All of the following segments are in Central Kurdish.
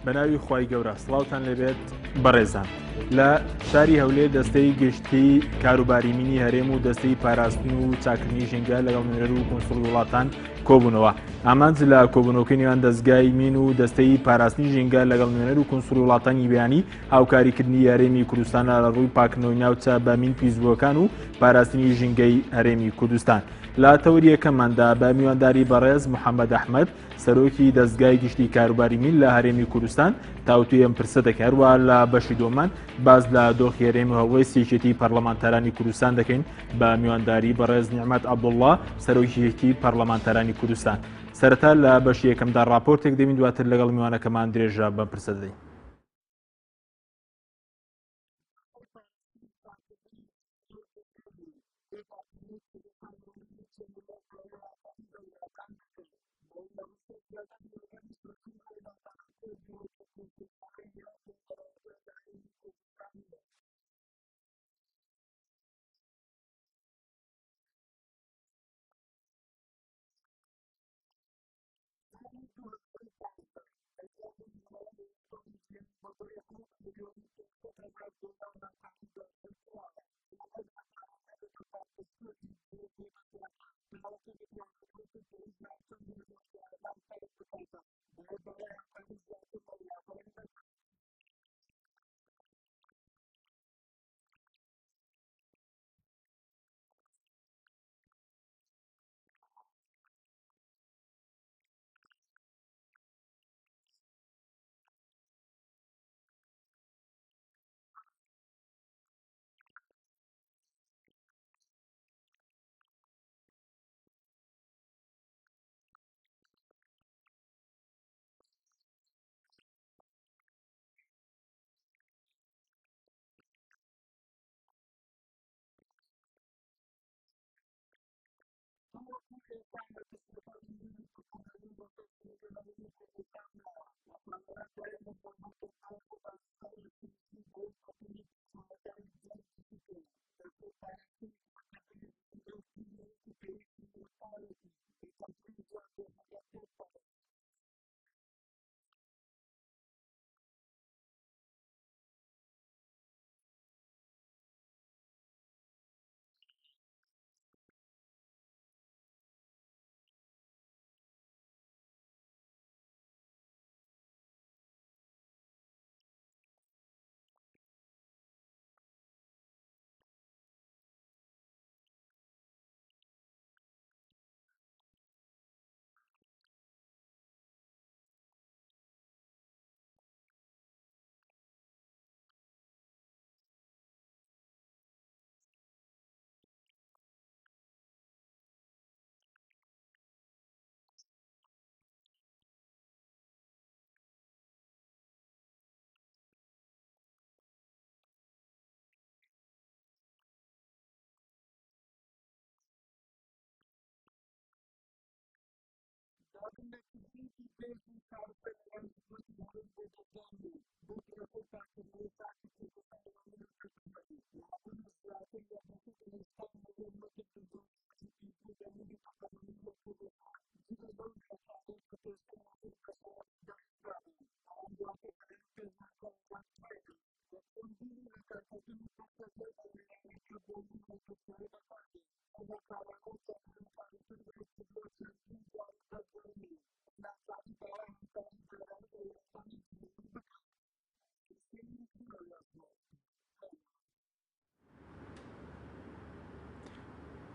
بەناوی خی گەورە سڵاوتان لەبێت بەڕێزان لە شاری هەولێر دەستەی گشتی کاروباریمینی هەرێم و دەستەی پاراستن و چاکردنی ژینگە لەگەڵ نوێنەر و کۆنسڵی وڵاتان کۆبوونەوە. ئامانج لە کۆبوونەوەکەی نێوان دەستگای مین و دەستەی پاراستنی ژینگە لەگەڵ نوێنەر و کۆنسڵی وڵاتانی بەیانی هاوکاریکردنی هەرێمی کوردستانە لە ڕووی پاکردنەوەی ناوچە بە مین پیسبووەکان و پاراستنی ژینگەی هەرێمی کوردستان. لە تەوریەکەماندا بە میوانداری بەڕێز محەممەد ئەحمەد سەرۆکی دەستگای گشتی کاروباری مین لە هەرێمی کوردستان تاوتوی ئەم پرسە دەکەن. هەروە لە بەشی دۆمان باز لە دۆخی هەرێمی هەوڵی سێچێتی پەرلەمانتارانی کوردستان دەکەین بە میوانداری بەڕێز نیعمەت عەبدوڵڵا سەرۆکیەتی پەرلەمانتارانی کوردستان. سەرەتا لە بەشی یەکەمدا راپۆرتێک دەبین، دواتر لەگەڵ میوانەکەمان درێژە بەم پرسە دەدەین.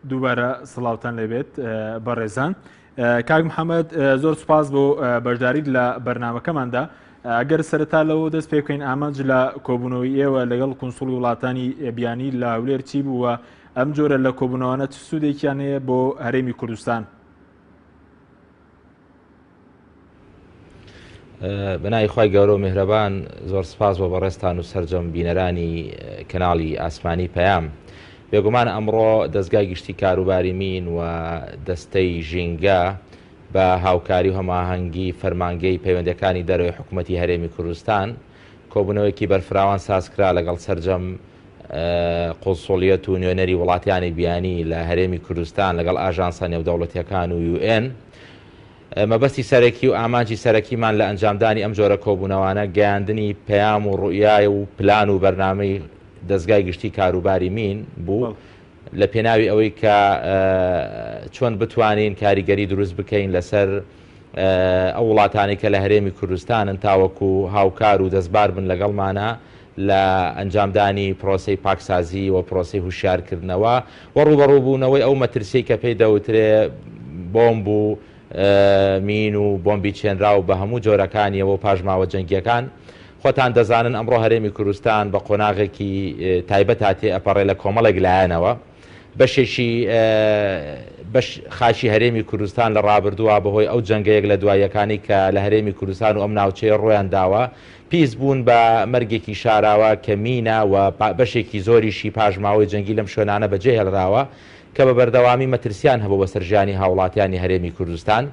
دووبارە سڵاوتان لەبێت بەڕێزان. کاک محەممەد زۆر سوپاس بۆ بەشداریت لە بەرنامەکەماندا. ئەگەر سەرەتا لەوە دەست پێ بکەین ئامانج لە کۆبوونەوەی ئێوە لەگەڵ کۆنسڵی وڵاتانی بیانی لە هەولێر چی بووە؟ ئەم جۆرە لە کۆبوونەوەانە چ سوودێکیان هەیە بۆ هەرێمی کوردستان؟ بەناوی خی گەورە و میهرەبان زۆر سپاس بۆ بەڕێستان و سەرجەم بینەرانی کەناڵی ئاسمانی پەیام. بێگومان ئەمڕۆ دەستگای گشتی کاروباری مین و دەستەی ژینگە بە هاوکاری و هەماهەنگی فەرمانگەی پەیوەندەکانی دەرەوەی حکوومەتی هەرێمی کوردستان کۆبوونەوەیکی بەرفراوان سازکرا لەگەڵ سەرجەم قۆسۆلیەت و نوێنەری وڵاتیانی بیانی لە هەرێمی کوردستان لەگەڵ ئاژانسە نێودەوڵەتیەکان و UN مەبەستی سەرەکی و ئامانجی سەرەکیمان لە ئەنجامدانی ئەم جۆرە کۆبوونەوانە گەیاندنی پەیام و ڕوئیای و پلان و بەرنامەی دەستگای گشتی کاروباری مین بوو لە پێناوی ئەوەی کە چۆن بتوانین کاریگەری دروست بکەین لەسەر ئەو وڵاتانی کە لە هەرێمی کوردستانن تاوەکو هاوکار و دەستبار بن لەگەڵمانە لە ئەنجامدانی پرۆسەی پاکسازی و پرۆسەی هوشیارکردنەوە و ڕوبەڕووبوونەوەی ئەو مەترسی کە پێی دەوترێ بۆمب و مین و بۆمبی چێنرا و بە هەموو جۆرەکانیەوە و پاژماوە جەنگیەکان خۆتان دەزانن ئەمڕۆ هەرێمی کوردستان بە قۆناغێکی تایبەت هاتێ ئەپەڕێ لە کۆمەڵێک لایەنەوە بەشێکی خاشی هەرێمی کوردستان لە ڕابردووە بەهۆی ئەو جەنگەیەک لە دواییەکانی کە لە هەرێمی کوردستان و ئەم ناوچەیە ڕۆیان داوە پیس بوون بە مەرگێکی شاراوە کە مینە و بەشێکی زۆریشی پاژماوەی جەنگی لەم شوێنانە بەجێ هێڵراوە کە بە بەردەوامی مەترسیان هەبوو بە سەرژانی هاوڵاتیانی هەرێمی کوردستان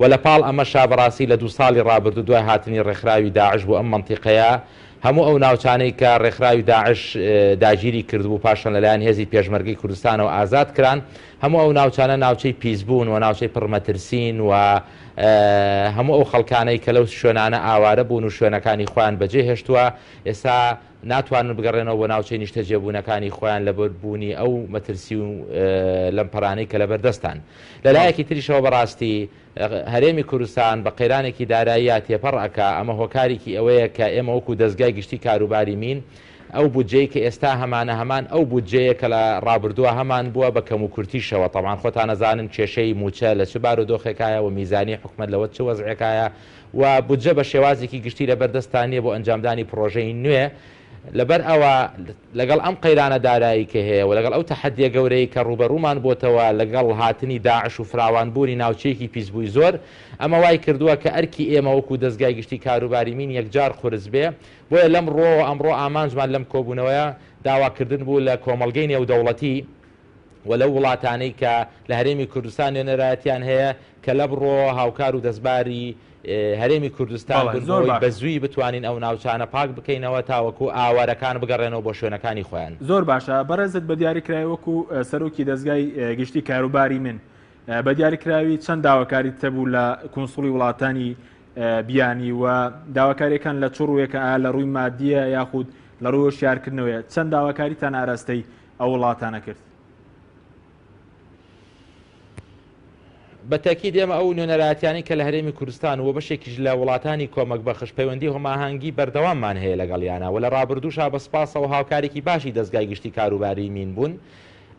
و لە پاڵ ئەمەشا بەڕاستی لە 2 ساڵی ڕابردوو دوای هاتنی ڕێکخراوی داعش بۆ ئەم مەنتیقەیە هەموو ئەو ناوچانەی کە ڕێکخراوی داعش داگیری کردبوو پاشان لەلایەن هێزی پێشمەرگەی کوردستانەوە ئازاد کران هەموو ئەو ناوچانە ناوچەی پیسبوون و ناوچەی پڕمەترسین و هەموو ئەو خەڵکانەی کە لەو شوێنانە ئاوارە بوون و شوێنەکانی خۆیان بەجێ هێشتووە ئێستا ناتوانن بگەڕێنەوە بۆ ناوچەی نیشتە جێبوونەکانی خۆیان لەبەربوونی ئەو مەترسی و لەم پەرانەی کە لەبەردەستان لەلایەکی تریشەوە بەڕاستی هەرێمی کوردستان بە قەیرانێکی داراییات تێپەڕەکە ئەمە هۆکارێکی ئەوەیە کە ئێمە وەکو دەستگای گشتی کاروباری مین ئەو بودجەی کە ئێستا هەمان ئەو بودجەیە کە لە ڕابردووە هەمان بووە بە کەم و کورتیشەوە تەمان خۆتان نەزانن کێشەی موچە لە چ بارودۆخێکایە و میزانی حکومەت لەوە چه وەزعێکایە و بودجە بە شێوازێکی گشتی لەبەردەستانیە بۆ ئەنجامدانی پرۆژەی نوێ لەبەر ئەوە لەگەڵ ئەم قەیرانە دارایی کە هەیە و لەگەڵ ئەو تەحەدیە گەورەی کە ڕوبەڕوومان بۆتەوە لەگەڵ هاتنی داعش و فراوانبوونی ناوچەیەکی پیسبووی زۆر ئەمە وای کردووە کە ئەرکی ئێمە وەکو دەستگای گشتی کاروباری مین یەکجار قورس بێ بۆیە لەم ڕۆ ئەمڕۆ ئامانجمان لەم کۆبوونەوەیە داواکردن بوو لە کۆمەڵگەی نێودەوڵەتی و لەو وڵاتانەی کە لە هەرێمی کوردستان نوێنەرایەتیان هەیە کە لە بڕۆ هاوکار و دەستباری هەرێمی کوردستان بنەوەی بە زووی بتوانین ئەو ناوچانە پاک بکەینەوە تاوەکو ئاوارەکان بگەڕێنەوە بۆ شوێنەکانی خۆیان زۆر باشە بەڕێزت بە دیاریکراوی وەکو سەرۆکی دەستگای گشتی کاروباری من بە دیاریکراوی چەند داواکاری تەبوو لە کۆنسوڵی وڵاتانی بیانی و داواکاریەکان لە چڕوەکە لە ڕووی مادیە یاخود لە ڕووی شیارکردنەوەیە چەند داواکاریتان ئاراستەی ئەو وڵاتانە کرد بەتەکید ئێمە ئەو نوێنەرایەتیانی کە لە هەرێمی کوردستان و بەشێکیش لە وڵاتانی کۆمەک بەخش پەیوەندی هەماهەنگی بەردەواممان هەیە لەگەڵیانە و لە ڕابردووشا بە سپاسەوە هاوکارێکی باشی دەستگای گشتی کاروباری مین بوون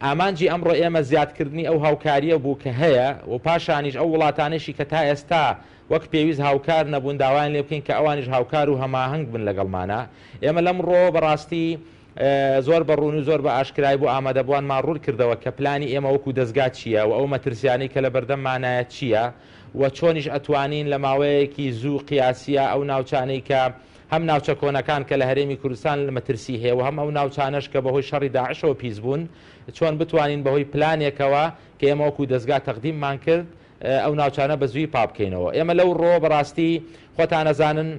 ئامانجی ئەمڕۆ ئێمە زیادکردنی ئەو هاوکاریە بوو کە هەیە و پاشانیش ئەو وڵاتانێکی کە تا ئێستا وەک پێویست هاوکار نەبوون داوایان لێ بکەین کە ئەوانیش هاوکار و هەماهەنگ بن لەگەڵمانە ئێمە لەم ڕۆ بەڕاستی زۆر بەڕوون و زۆر بە ئاشکرای بۆ ئامادەبووانمان ڕوون کردەوە کە پلانی ئێمە وەکو دەستگا چییە و ئەو مەترسیانەی کە لە بەردەممانایە چییە و چۆنیش ئەتوانین لە ماوەیەکی زوو قیاسیە ئەو ناوچانەی کە هەم ناوچە کۆنەکان کە لە هەرێمی کوردستان لە مەترسی هەیە و هەم ئەو ناوچانەش کە بەهۆی شەڕی داعشەوە پیس بوون چۆن بتوانین بەهۆی پلانێکەوە کە ئێمە وەکو دەستگا تەقدیممان کرد ئەو ناوچانە بە زووی پابکەینەوە ئێمە لەو ڕۆ بەڕاستی خۆتان نەزانن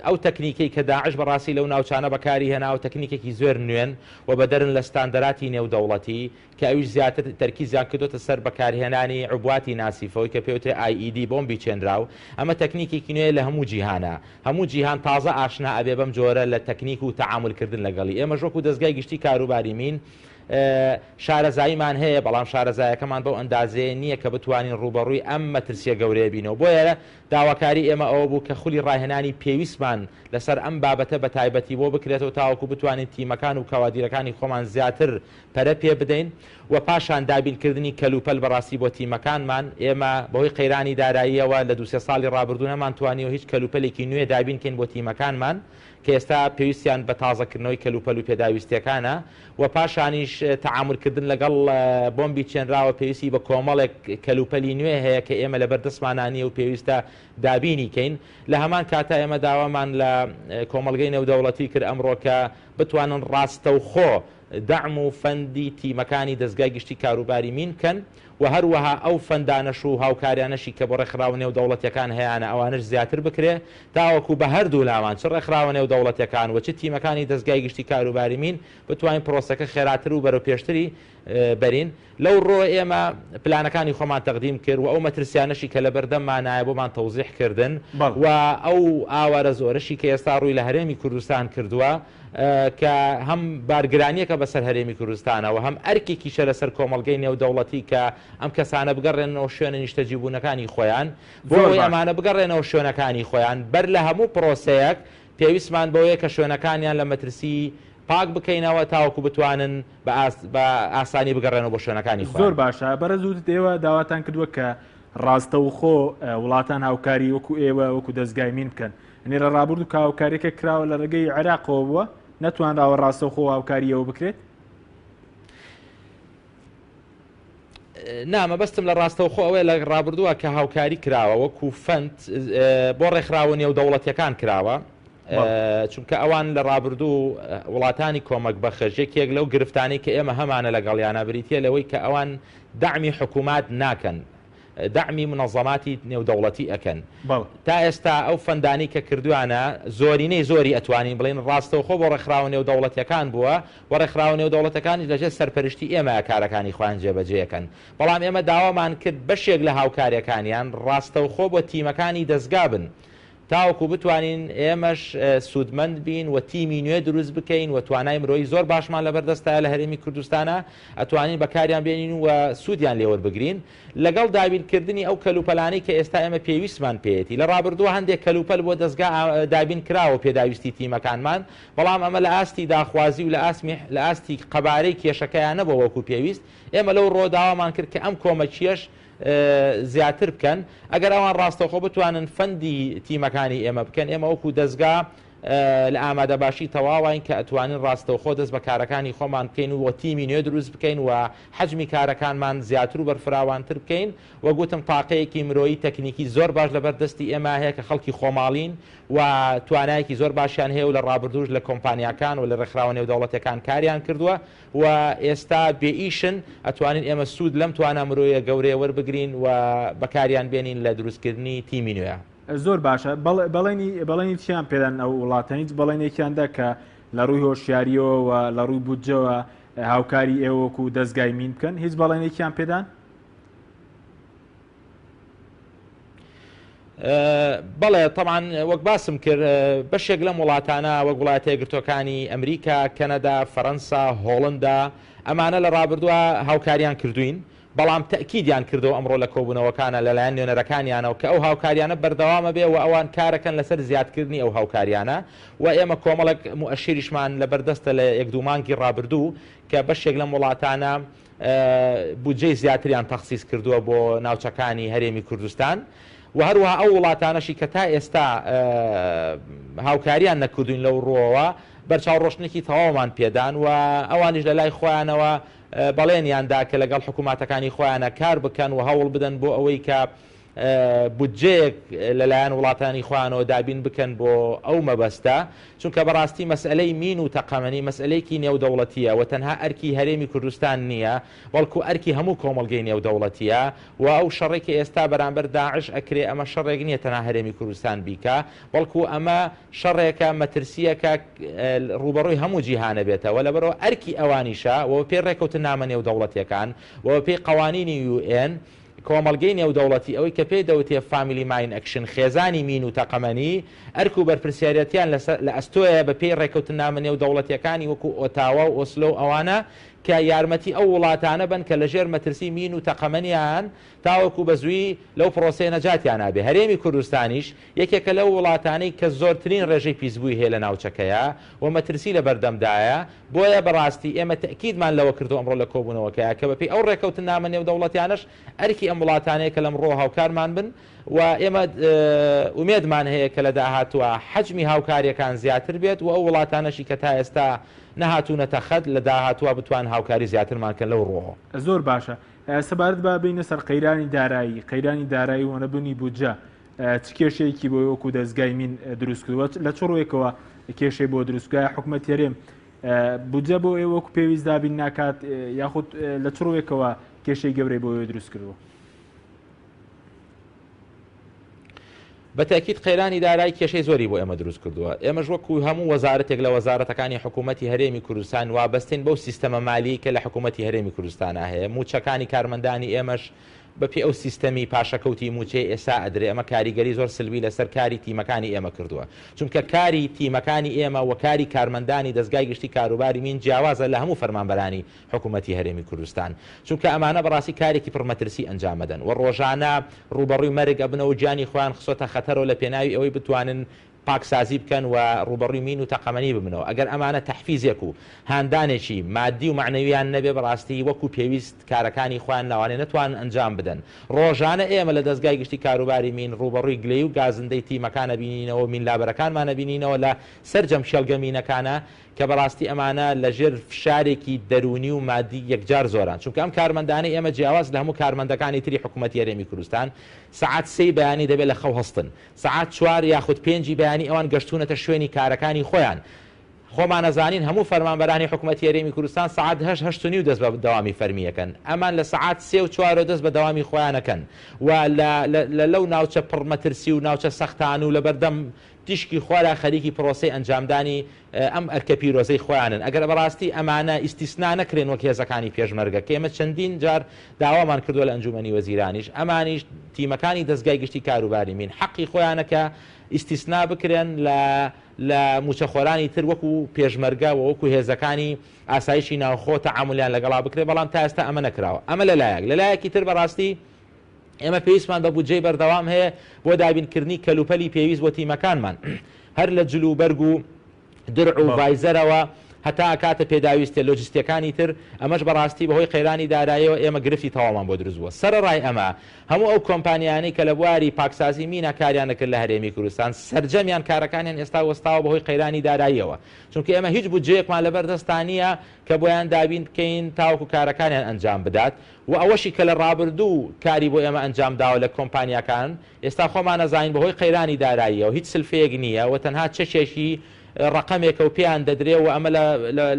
ئەو تەکنیکەی کە داعش بەڕاستی لەو ناوچانە بەکاری هێنا و تەکنیکێکی زۆر نوێن و بەدەرن لە ستاندەراتی نێودەوڵەتی کە ئەویش زیاتر تەرکیزیان کردوتە سەر بەکارهێنانی عبواتی ناسیفەوەی کە پێوتێ IED بۆمبی چێنراو ئەمە تەکنیکێکی نوێ لە هەموو جیهانە هەموو جیهان تازە ئاشنا ئەبێ بەم جۆرە لە تەکنیک و تەعاملکردن لەگەڵی ئێمە ژۆک و دەستگای گشتی کاروباری مین شارەزاییمان هەیە بەڵام شارەزایەکەمان بەو ئەندازەیە نییە کە بتوانین ڕوبەڕووی ئەم مەترسیە گەورەیە بینەوە بۆیە داواکاری ئێمە ئەوە بوو کە خولی ڕاهێنانی پێویستمان لەسەر ئەم بابەتە بە تایبەتی بۆ بکرێتەوە تاوەکو بتوانین تیمەکان و کەوادیرەکانی خۆمان زیاتر پەرە پێ بدەین و پاشان دابینکردنی کەلوپەل بەڕاستی بۆ تیمەکانمان ئێمە بەهۆی قەیرانی داراییەوە لە 2 ساڵی ڕابردوو نەمان توانیەوە هیچ کەلوپەلێکی نوێ دابینکەین بۆ تیمەکانمان کە ئێستا پێویستیان بە تازەکردنەوەی کەلوپەل و پێداویستیەکانە و پاشانیش تەعاملکردن لەگەڵ بۆمبی چێنراوە پێویستی بە کۆمەڵێک کەلوپەلی نوێ هەیە کە ئێمە لەبەر دەستمانانیە و پێویستە دابینی کەین لە هەمان کاتا ئێمە داوامان لە کۆمەڵگەی نێودەوڵەتی کرد ئەمڕۆ کە بتوانن ڕاستەوخۆ دەعم و فەندی تیمەکانی دەستگای گشتی کاروباری مین بکەن و هەروەها ئەو فەندانەش و هاوکاریانەشی کە بۆ ڕێکخراوە نێو دەوڵەتیەکان هەیەە ئەوانش زیاتر بکرێ تاوەکو بە هەردوو لامان چ ڕێکخراوە نێو دەوڵەتیەکان و چ تیمەکانی دەستگای گشتی کاروباری مین بتوانین پرۆسەکە خێراتر و بەرەو پێشتری بەرین لەو ڕۆ ئێمە پلانەکانی خۆمان تەقدیم کرد و ئەو مەترسیانەشی کە لە بەردەممانایە بۆمان تەوزیحکردن و ئەو ئاوارە زۆرەشی کە ئێستا ڕووی لە هەرێمی کوردستان کردووە کە هەم بارگرانیەکە بەسەر هەرێمی کوردستانەوە هەم ئەرکێکیشە لەسەر کۆمەڵگەی نێودەوڵەتی کە ئەم کەسانە بگەڕێنەوە شوێنە نیشتەجیبوونەکانی خۆیان بۆ ئەمانە بگەڕێنەوە شوێنەکانی خۆیان بەر لە هەموو پرۆسەیەک پێویستمان بەوەیە کە شوێنەکانیان لە مەترسی پاک بکەینەوە تاوەکو بتوانن بە ئاسانی بگەڕێنەوە بۆ شوێنەکانی خۆیان. زۆر باشە بەرەزوت ئێوە داواتان کردووە کە ڕاستەوخۆ وڵاتان هاوکاری وەکو ئێوە وەکو دەستگای مین بکەن نێ لە ڕابرد و کاوکاریەکە کراوە لە ڕێگەی عێراقەوە بووە نەتوانراوە ڕاستەوخۆ هاوکاریەوە بکرێت نامەبەستم لە ڕاستەوخۆ ئەوەیە لە ڕابردووە کە هاوکاری کراوە وەکو فەند بۆ ڕێکخراوە نێو دەوڵەتیەکان کراوە چونکە ئەوان لە ڕابردوو وڵاتانی کۆمەک بەخەژێکێک لەو گرفتانی کە ئێمە هەمانە لەگەڵیانە بریتە لەوەی کە ئەوان دعمی حکوومات ناکەن دعمی منەظەماتی نێودەوڵەتی ئەکەن تا ئێستا ئەو فەندانی کە کردوانە زۆرینەی زۆری ئەتوانین بڵین ڕاستەوخۆ بۆ ڕێکخراوە نێودەوڵەتیەکان بووە و ڕێکخراوە نێودەوڵەتەکانی لەژێر سەرپەرشتی ئێمە کارەکانی خۆیان جێبەجێەکەن بەڵام ئێمە داوامان کرد بەشێک لە هاوکاریەکانیان ڕاستەوخۆ بۆ تیمەکانی دەستگا بن تاوەکو بتوانین ئێمەش سوودمەند بین و تیمی نوێ دروست بکەین و توانای مرۆیی زۆر باشمان لەبەردەستایە لە هەرێمی کوردستانە ئەتوانین بەکاریان بێنین و سوودیان لێوەربگرین لەگەڵ دابینکردنی ئەو کەلوپەلانەی کە ئێستا ئێمە پێویستمان پێێتی لە ڕابردووە هەندێک کەلوپەل بۆ دەستگا دابین کراوە پێداویستی تیمەکانمان بەڵام ئەمە لە ئاستی داخوازی و لە ئاستی قەبارەی کێشەکەیان نەبوو وەکو پێویست ئێمە لەو ڕۆداوامان کرد کە ئەم کۆمەچیەش زیاتر بکەن ئەگەر ئەوان ڕاستەوخۆ بتوانن فەندی تیمەکانی ئێمە بکەن ئێمە وەکو دەستگا لە ئامادە باشی تەواوین کە ئەتوانین ڕاستەوخۆ دەست بە کارەکانی خۆمان بکەین و تیمی نوێ دروست بکەین و حەجمی کارەکانمان زیاتر و بەرفراوانتر بکەین و گوتم تاقەیەکی مرۆیی تەکنیکی زۆر باش لەبەردەستی ئێمە هەیە کە خەڵکی خۆماڵین و توانایەکی زۆر باشیان هەیە و لە ڕابردوش لە کۆمپانیاکان و لە ڕێکخراوە نێودەوڵەتیەکان کاریان کردووە و ئێستا بێئیشن ئەتوانین ئێمە سوود لەم توانە مرۆیە گەورەیە وەربگرین و بەکاریان بێنین لە دروستکردنی تیمی نوێ. زۆر باشە بەڵێنی چیان پێدان ئەو وڵاتەنیت بەڵێنێکیاندا کە لە ڕووی هۆشیاریەوە و لە ڕووی بودجەوە هاوکاری ئێوەکو دەستگای مین بکەن هیچ بەڵێنێکیان پێدان؟ بەڵێ طبعاً وەک باسم کرد بەشێک لەم وڵاتانە وەک وڵاتە یەکگرتووەکانی ئەمریکا کەنەدا فەرەنسا هۆڵندا ئەمانە لە ڕابردووە هاوکاریان کردوین بەڵام تەکیدیان کردەوە ئەمڕۆ لە کۆبوونەوەکانە لەلایەن نوێنەرەکانیانەوە کە ئەو هاوکاریانە بەردەوامە بێ و ئەوان کارەکەن لەسەر زیادکردنی ئەو هاوکاریانە و ئێمە کۆمەڵک مؤشریشمان لە بەردەستە لە یەک دوو مانگی ڕابردوو کە بەشێک لەم وڵاتانە بودجەی زیاتریان تەخسیس کردووە بۆ ناوچەکانی هەرێمی کوردستان و هەروەها ئەو وڵاتانەشی کە تا ئێستا هاوکاریان نەکردوین لەو ڕۆوە بەرچاوڕۆشتنێکی تەواومان پێدان و ئەوانیش لە لای خۆیانەوە بەڵێنیاندا کە لەگەڵ حکووماتەکانی خۆیانە کار بکەن و هەوڵ بدەن بۆ ئەوەی کە بودجەیەک لەلایەن وڵاتانی خۆیانەوە دابین بکەن بۆ ئەو مەبەستە چونکە بەڕاستی مەسئلەی مین و تەقەمەنی مەسئلەیەکی نێودەوڵەتیە و تەنها ئەرکی هەرێمی کوردستان نییە بەڵکو ئەرکی هەموو کۆمەڵگەی نێودەوڵەتیە و ئەو شەڕێکی ئێستا بەرامبەر داعش ئەکرێ ئەمە شەڕێک نییە تەنها هەرێمی کوردستان بیکە بەڵکو ئەمە شەڕێکە مەترسیەکە ڕوبەڕۆی هەموو جیهانە بێتەوە لەبەرەوە ئەرکی ئەوانیشە و پێی ڕێکەوتن نامە نێودەوڵەتیەکان و پێی قەوانینی UN کۆمەڵگەی نێودەوڵەتی ئەوەی کە پێی دەوتێ فامیلی ماین ئەکشن خێزانی مین و تەقەمەنی ئەرک و بەرپرسیارەتیان لە ئەستۆیە بە پێی ڕێکەوتن نامە نێودەوڵەتیەکانی وەکو ئۆتاوا و ئۆسلۆ ئەوانە کە یارمەتی ئەو وڵاتانە بن کە لەژێر مەترسی مین و تەقەمەنیان تاوەکو بەزووی لەو پرۆسەی نەجاتیان نابێ هەرێمی کوردستانیش یەکێکە لەو وڵاتانەی کە زۆرترین ڕێژەی پیسبووی هەیە لە ناوچەکەیە و مەترسی لە بەردەمدایە بۆیە بەڕاستی ئێمە تەکیدمان لەوە کردو ئەمڕۆ لە کۆبوونەوەکەیە کە بەپێی ئەو ڕێکەوتن نامە نێودەوڵەتیانەش ئەرکی ئەم وڵاتانەیە کە لەمڕۆ هاوکارمان بن و ئێمە ئومێدمان هەیە کە لە داهاتووە حەجمی هاوکاریەکان زیاتر بێت و ئەو وڵاتانەشی کە تا ئێستا نەهاتوونەتە خەت لە داهاتووە بتوان هاوکاری زیاترمانکەن لەو ڕۆ. زۆر باشە سەبارەت بە بینە سەر قەیرانی دارایی وەنەبوونی بودجە چ کێشەیەکی بۆ وەکو دەستگای مین دروست کردووە لە چ ڕۆیەکەوە کێشەی بۆ دروستگای حکوومەت هەرێم بودجە بۆ ئێوە وەکو پێویست دابین ناکات یاخود لە چ ڕۆیەکەوە کێشەی گەورەی بۆ دروست کردووە. بەتاکید قەیرانی دارایی کێشەی زۆری بۆ ئێمە دروست کردووە. ئێمەش وەکو هەموو وەزارەتێک لە وەزارەتەکانی حکوومەتی هەرێمی کوردستان وابەستین بەو سیستەمە مالی کە لە حکوومەتی هەرێمی کوردستانە هەیە. موچەکانی کارمەندانی ئێمەش بەپێ ئەو سیستەمی پاشەکەوتی موچەی ئێستا ئەدرێ. ئەمە کاریگەری زۆر سلبی لەسەر کاری تیمەکانی ئێمە کردووە، چونکە کاری تیمەکانی ئێمە و کاری کارمەندانی دەستگای گشتی کاروباری مین جیاوازە لە هەموو فەرمانبەرانی حکوومەتی هەرێمی کوردستان، چونکە ئەمانە بەڕاستی کارێکی پڕمەترسی ئەنجام بدەن و ڕۆژانە ڕوبەڕووی مەرگ ئەبنەوە و گیانی خۆیان خسۆتە خەتەرەوە لە پێناوی ئەوەی بتوانن پاکسازی بکەن و ڕوبەڕووی مین و تەقەمەنی ببنەوە. ئەگەر ئەمانە تەحفیزێک و هاندانێکی مادی و معنەویان نەبێ بەڕاستی وەکو پێویست کارەکانی خۆیان ناوانێ نەتوان ئەنجام بدەن. ڕۆژانە ئێمە لە دەستگای گشتی کاروباری مین ڕوبەڕووی گلەی و گازندەی تیمەکانە بینینەوە، مین لابەرەکانمانە بینینەوە لە سەرجەم شێڵگە مینەکانە کە بەڕاستی ئەمانە لەژێر فشارێکی دەرونی و مادی یەکجار زۆران، چونکە ئەم کارمەندانەی ئێمە جیاواز لە هەموو کارمەندەکانی تری حکوومەتی هەرێمی کوردستان سعات 3 بەیانی دەبێت لە خەو هەستن، سعات 4 یاخود 5 بەیانی ئەوان گەشتونەتە شوێنی کارەکانی خۆیان. خۆمان نەزانین هەموو فەرمانبەرانی حکوومەتی هەرێمی کوردستان سعات 8 دەست بە دەوامی فەرمیەکەن، ئەمان لە سعات 3 و 4 دەست بە دەوامی خۆیانەکەن و لەو ناوچە پڕمەترسی و ناوچە سەختان و لە بەردەم تیشکی خۆرا خەریکی پرۆسی ئەنجامدانی ئەم ئەرکە پیرۆزەی خۆیانن. ئەگەر بەڕاستی ئەمانە ئیستیسنا نەکرێن وەک هێزەکانی پێشمەرگە کە ئێمە چەندین جار داوامان کردووە لە ئەنجومەنی وەزیرانیش، ئەمانیش تیمەکانی دەستگای گشتی کاروباری مین حەقی خۆیانەکە ئیستیسنا بکرێن لە موچەخۆرانی تر وەکو پێشمەرگە و وەکو هێزەکانی ئاسایشی ناوخۆ تەعاملیان لەگەڵا بکرێ، بەڵام تا ئێستا ئەمە نەکراوە. ئەمە لەلایەکی تر بەڕاستی ئێمە پێویستمان بە بودجەی بەردەوام هەیە بۆ دابینکردنی کەلوپەلی پێویست بۆ تیمەکانمان هەر لە جلوبەرگ و درع و ڤایزەرەوە هەتا کاتە پێداویستێ لۆجستیەکانی تر. ئەمەش بەڕاستی بەهۆی قەیرانی داراییەوە ئێمە گرفتی تەواومان بۆ دروست بووە. سەرڕای ئەمە هەموو ئەو کۆمپانیانەی کە لە بواری پاکسازی مینە کاریان دەکرد لە هەرێمی کوردستان سەرجەمیان کارەکانیان ئێستا وەستاوە بەهۆی قەیرانی داراییەوە، چونکە ئێمە هیچ بودجەیەکمان لەبەردەستانیە کە بۆیان دابین بکەین تاوەکو کارەکانیان ئەنجام بدات و ئەوەشی کە لە ڕابردوو کاری بۆ ئێمە ئەنجام داوە لە کۆمپانیاکان ئێستا خۆمان نەزانین بەهۆی قەیرانی داراییەوە هیچ سلفەیەک نییە و تەنها چەشێکی ڕقمێکە و پێیان دەدرێ و ئەمە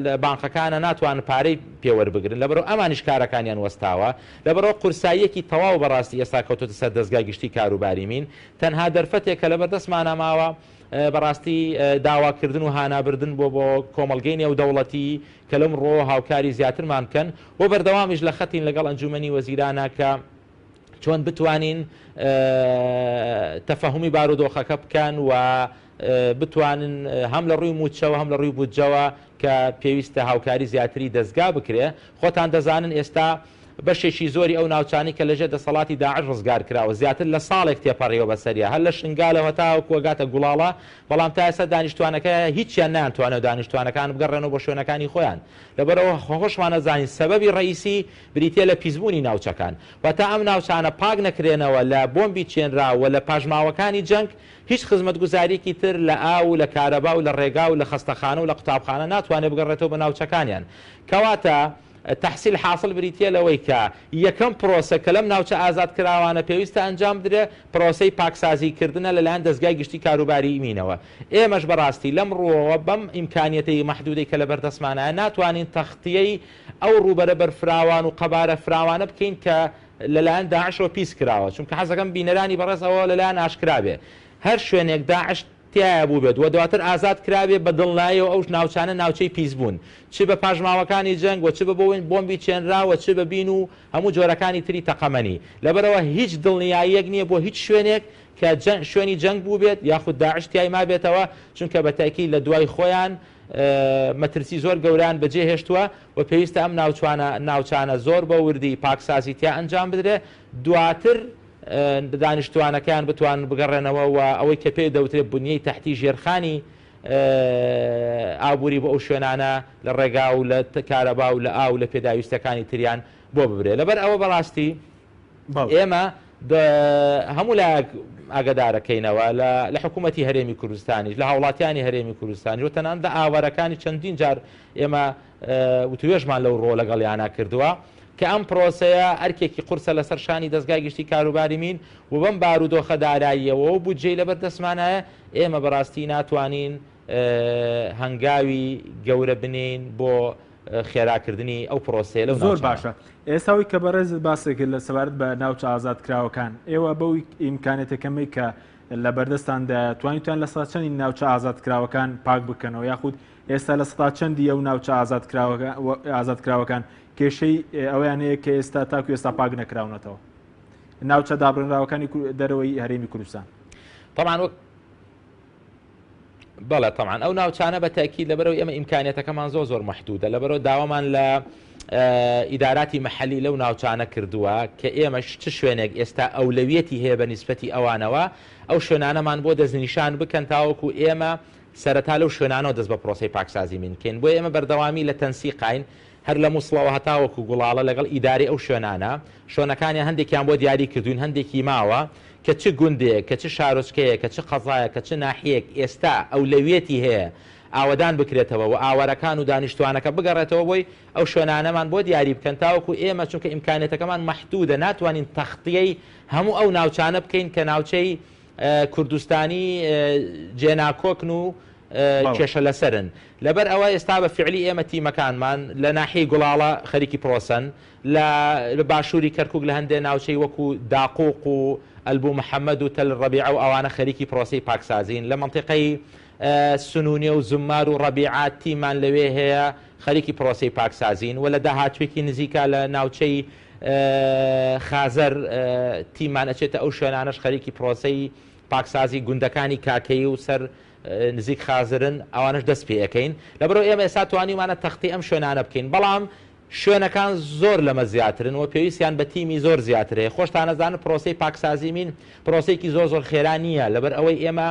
لە بانقەکانە ناتوان پارەی پێوەربگرن، لەبەرەوە ئەمانیش کارەکانیان وەستاوە، لەبەرەوە قورساییەکی تەواو بەڕاستی ئێستا کەوتوتە سەر دەستگای گشتی کاروباری مین. تەنها دەرفەتێک کە لەبەردەستمانە ماوە بەڕاستی داواکردن و هانابردن بۆ کۆمەڵگەی نێودەوڵەتی کە لەم ڕۆ هاوکاری زیاترمان بکەن و بەردەوامیش لە خەتین لەگەڵ ئەنجومەنی وەزیرانە کە چۆن بتوانین تەفەهومی بارودۆخەکە بکەن و بتوانن هەم لە ڕووی موچەوە هەم لە ڕووی بودجەوە کە پێویستە هاوکاری زیاتری دەستگا بکرێ. خۆتان دەزانن ئێستا بەشێکی زۆری ئەو ناوچانی کە لەژێر دەسەڵاتی داعش ڕزگار کراوە زیاتر لە ساڵێک تێپەڕیەوە بەسەریە، هەر لە شنگالەوە تاوەکو وەگاتە گوڵاڵە، بەڵام تا ئێستا دانیشتوانەکە هیچیان ناتوانێت دانیشتوانەکان بگەڕێنەوە بۆ شوێنەکانی خۆیان. لەبەرەوە خۆشمان نەزانین سەبەبی ڕئیسی بریتە لە پیسبوونی ناوچەکان و تا ئەم ناوچانە پاک نەکرێنەوە لە بۆمبی چێنراوە لە پاژماوەکانی جەنگ هیچ خزمەتگوزاریکی تر لە ئاو و لە کارەبا و لە ڕێگا و لە خستەخانە و لە قوتابخانە ناتوانێت بگەڕێتەوە بە ناوچەکانیان. کەواتە تحصیل حاصل بریتە لەوەی کە یەکەم پرۆسە کە لەم ناوچە ئازاد کراوانە پێویستە ئەنجام بدرێ پرۆسەی پاکسازیکردنە لەلایەن دەستگای گشتی کاروباری مینەوە. ئێمەش بەڕاستی لەم ڕۆوە بەم ئیمکانیەتی مەحدودەی کە لە بەردەستمانە ناتوانین تەختیەی ئەو ڕوبەرە بەرفراوان و قەبارە فراوانە بکەین کە لەلایەن داعشەوە پیس کراوە، چونکە حەزەکەم بینەرانی بەڕێزەوە لەلایەن ئاشکرابێ هەر شوێنێک داعش تایە بوو بێت و دواتر ئازاد کرابێ بە دڵنایەوە ئەو ناوچانە ناوچەی پیس بوون، چ بە پاژماوەکانی جەنگ و چ بە بۆمبی چێنراوە چ بە بین و هەموو جۆرەکانی تری تەقەمەنی. لەبەرەوە هیچ دڵنیاییەک نییە بۆ هیچ شوێنێک کە شوێنی جەنگ بوو بێت یاخود داعش تیای ما بێتەوە، چونکە بە تاکید لە دوای خۆیان مەترسی زۆر گەوران بەجێ هێشتووە و پێویستە ئەم ناوچانە زۆر بە وردی پاکسازی تیا ئەنجام بدرێ دواتر دانیشتوانەکان بتوان بگەڕێنەوە و ئەوەی کە پێی دەوترێت بنیەی تەحتی ژێرخانی ئابووری بۆ ئەو شوێنانە لە ڕێگا و لە کارەبا و لە ئاو لە پێداویستەکانی تریان بۆ ببرێ. لەبەر ئەوە بەڕاستی ئێمە هەموو لایەک ئاگدارەکەینەوە لە حکوومەتی هەرێمی کوردستانیش لە هاوڵاتیانی هەرێمی کوردستانی و تەناندا ئاوارەکانی چەندین جار ئێمە وتوێژمان لەو ڕۆ لەگەڵیانە کردووە کە ئەم پرۆسەیە ئەرکێکی قورسە لەسەر شانی دەستگای گشتی کاروباری مین و بەم بارودۆخە داراییەوە و بودجەی لەبەردەستمانایە ئێمە بەڕاستی ناتوانین هەنگاوی گەورە بنین بۆ خێراکردنی ئەو پرۆسەیە لەو زۆر باشە. ئێستاوی کە بەڕێز باسێکرد لە سەبارەت بە ناوچە ئازادکراوەکان، ئێوە بەوی ئیمکانێتەکەمەی کە لە بەردەستاندا توانیتوان لە سەدا چەندی ناوچە ئازادکراوەکان پاک بکەنەوە، یاخود ئێستا لە سەدا چەندی ئەو ناوچە ئازادکراوەکان کێشەی ئەویان هەیە کە ئێستا تاکو ئێستا پاک نەکراونەتەوە ناوچە دابڕێنراوەکانی دەرەوەی هەرێمی کوردستان؟ طبعا بەڵێ طبعا ئەو ناوچانە بە تاکید لەبەرەوەی ئێمە ئیمکانیەتەکەمان زۆر محدودە، لەبەرەوە داوامان لە ئیداراتی مەحەلی لەو ناوچانە کردووە کە ئێمەش چ شوێنێک ئێستا ئەولەویەتی هەیە بە نیسبەتی ئەوانەوە ئەو شوێنانەمان بۆ دەستنیشان بکەن تاوەکو ئێمە سەرەتا لەو شوێنانەوە دەست بە پرۆسەی پاکسازی منکەین، بۆ ئێمە بەردەوامی لە تەنسیقین هەر لە مووسڵەوە هەتاوەکو گوڵاڵە لەگەڵ ئیداری ئەو شوێنانە شوێنەکانی هەندێکیان بۆ دیاری کردوین، هەندێکی ماوە کە چ گوندێک کە چ شارۆچکەیە کە چ قەزایە کە چ ناحیەک ئێستا ئەولەویەتی هەیە ئاوەدان بکرێتەوە و ئاوارەکان و دانیشتوانەکە بگەڕێتەوە بۆی ئەو شوێنانەمان بۆ دیاری بکەن تاوەکو ئێمە چونکە ئیمکانێتەکەمان محدودە ناتوانین تەختیەی هەموو ئەو ناوچانە بکەین کە ناوچەی کوردستانی جێناکۆکن و کێشە لەسەرن. لەبەر ئەوە ئێستا بە فعلی ئێمە تیمەکانمان لە ناحیی گوڵاڵە خەریکی پرۆسەن، لە باشووری کەرکووک لە هەندێک ناوچەی وەکو داقوق و ئەلبوو محەممەد و تەل ڕەبیعە و ئەوانە خەریکی پرۆسی پاکسازین، لە منطقەی سنوونیە و زمار و ڕەبیعات تیمان لەوێ هەیە خەریکی پرۆسی پاکسازین، و لە داهاتوێکی نزیکە لە ناوچەی خازەر تیمان ئەچێتە ئەو شوێنانەش خەریکی پرۆسی پاکسازی گوندەکانی کاکەی و سەر نزیک خازرن ئەوانش دەست پێەکەین. لەبەرەوە ئێمە ئێستا توانیمانە تەختی ئەم شوێنانە بکەین، بەڵام شوێنەکان زۆر لەمە زیاترن و پێویستیان بە تیمی زۆر زیاترەیە. خۆشتان نەزانن پرۆسی پاکسازی من پرۆسێکی زۆر خێرا نییە، لەبەر ئەوەی ئێمە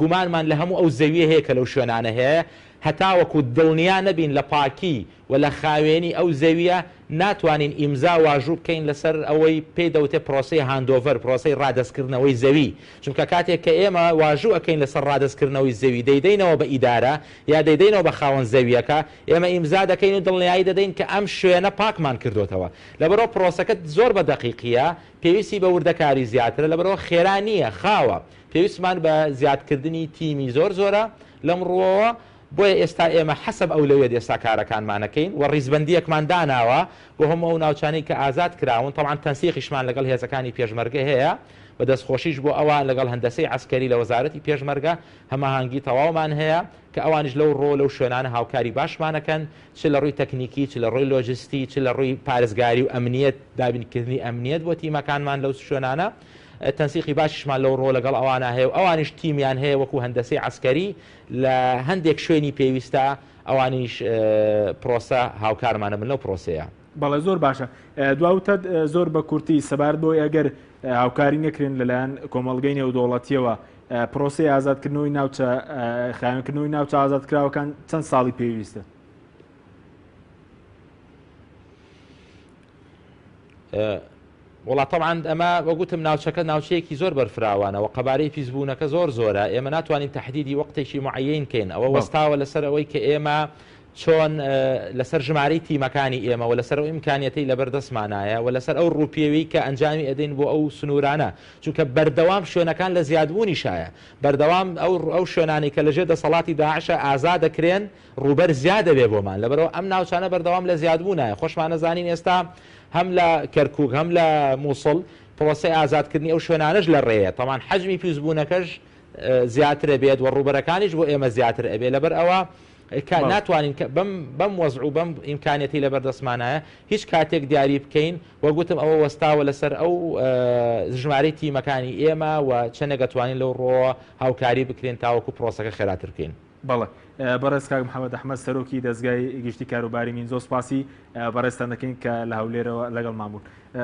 گومانمان لە هەموو ئەو زەویە هەیە کە لەو شوێنانە هەیە هەتاوەکو دڵنیا نەبین لە پاکی و لە خاوێنی ئەو زەویە ناتوانین ئیمزا واژوو بکەین لەسەر ئەوەی پێی دەوتێ پرۆسی هاندۆڤەر، پرۆسی ڕادەستکردنەوەی زەوی، چونکە کاتێک کە ئێمە واژوو ئەەکەین لەسەر ڕادەستکردنەوەی زەوی دەیدەینەوە بە ئیدارە یا دەیدەینەوە بە خاوەن زەویەکە، ئێمە ئیمزا دەکەین و دڵنیایی دەدەین کە ئەم شوێنە پاکمان کردوتەوە. لەبەرەوە پرۆسەکەت زۆر بە دەقیقیە، پێویستی بە وردەکاری زیاترە، لەبەرەوە خێرا نییە خاوە، پێویستمان بە زیادکردنی تیمی زۆرە لەم ڕووەوە. بۆیە ئێستا ئێمە حەسب ئەولەوێت ئێستا کارەکانمانەکەین و ڕیزبەندیەکمان داناوە بۆ هەموو ئەو ناوچانەی کە ئازاد کراون. تەڵان تەنسیقیشمان لەگەڵ هێزەکانی پێشمەرگە هەیە بە دەستخۆشیش بۆ ئەوان لەگەڵ هەندەسەی عسکەری لە وەزارەتی پێشمەرگە هەماهەنگی تەواومان هەیە کە ئەوانش لەو ڕۆ لەو شوێنانە هاوکاری باشمانەکەن، چ لە ڕووی تەکنیکی، چ لە ڕووی لۆجستی، چ لە ڕووی پارێزگاری و ئەمنیەت دابینکردنی ئەمنیەت بۆ تیمەکانمان لەو شوێنانە. تەنسیقی باشیشمان لەو ڕۆ لەگەڵ ئەوانە هەیە و ئەوانیش تیمیان هەیە وەکو هەندەسەی عسکەری لە هەندێک شوێنی پێویستە ئەوانیش پرۆسە هاوکارمانە من لەو پرۆسەیە. بەڵێ زۆر باشە. دواوتە زۆر بە کورتی سەبارەت بۆی ئەگەر هاوکاری نەکرێن لەلایەن کۆمەڵگەی نێودوڵەتیەوە پرۆسی ئازادکردنەوەی ناوچە خاوێنکردنەوەی ناوچە ئازادکراوەکان چەند ساڵی پێویستە؟ وڵات طبعا ئەمە وەگوتم ناوچەکە ناوچەیەکی زۆر بەرفراوانە و قەبارەی پیسبوونەکە زۆرە، ئێمە ناتوانین تهدیدی وەختێکی معەیەن کەین. ئەوە وەستاوە لەسەر ئەوەی کە ئێمە چۆن لەسەر ژمارەی تیمەکانی ئێمە و لەسەر ئەو ئیمکانیەتی لەبەردەستمانایە و لەسەر ئەو ڕووپێوی کە ئەنجامی ئەدەین بۆ ئەو سنوورانە، چونکە بەردەوام شوێنەکان لە زیادبوونی شایە، بەردەوام ئەو شوێنانی کە لەژێر دەسەڵاتی داعشە ئازاد دەکرێن ڕوبەر زیادە بێ بۆمان، لەبەرەوە ئەم ناوچانە بەردەوام لە زیادبوونایە. خۆشمان نەزانین ئێستا هەم لە کەرکووک هەم لە مووسڵ پرۆسی ئازادکردنی ئەو شوێنانەش لە ڕێیە، تەمان حەجمی پیسبوونەکەش زیاترە بێت و ڕوبەرەکانیش بۆ ئێمە زیاتر ئەبێ. لەبەر ئەوە ناتوانین بەم وەزع و بەم ئیمکانیەتی لەبەردەستمانایە هیچ کاتێک دیاری بکەین وەگوتم ئەوە وەستاوە لەسەر ئەو ژمارەی تیمەکانی ئێمە و چەندێک دەتوانین لەو ڕۆ هاوکاری بکرێن تاوەکو پرۆسەکە خێراتر بکەین. بەڵێ بەڕێز کاک محەممەد ئەحمەد سەرۆکی دەستگای گشتی کاروباری مین زۆر سپاسی بەڕێستان دەکەین کە لە هەولێرەوە لەگەڵ مامون.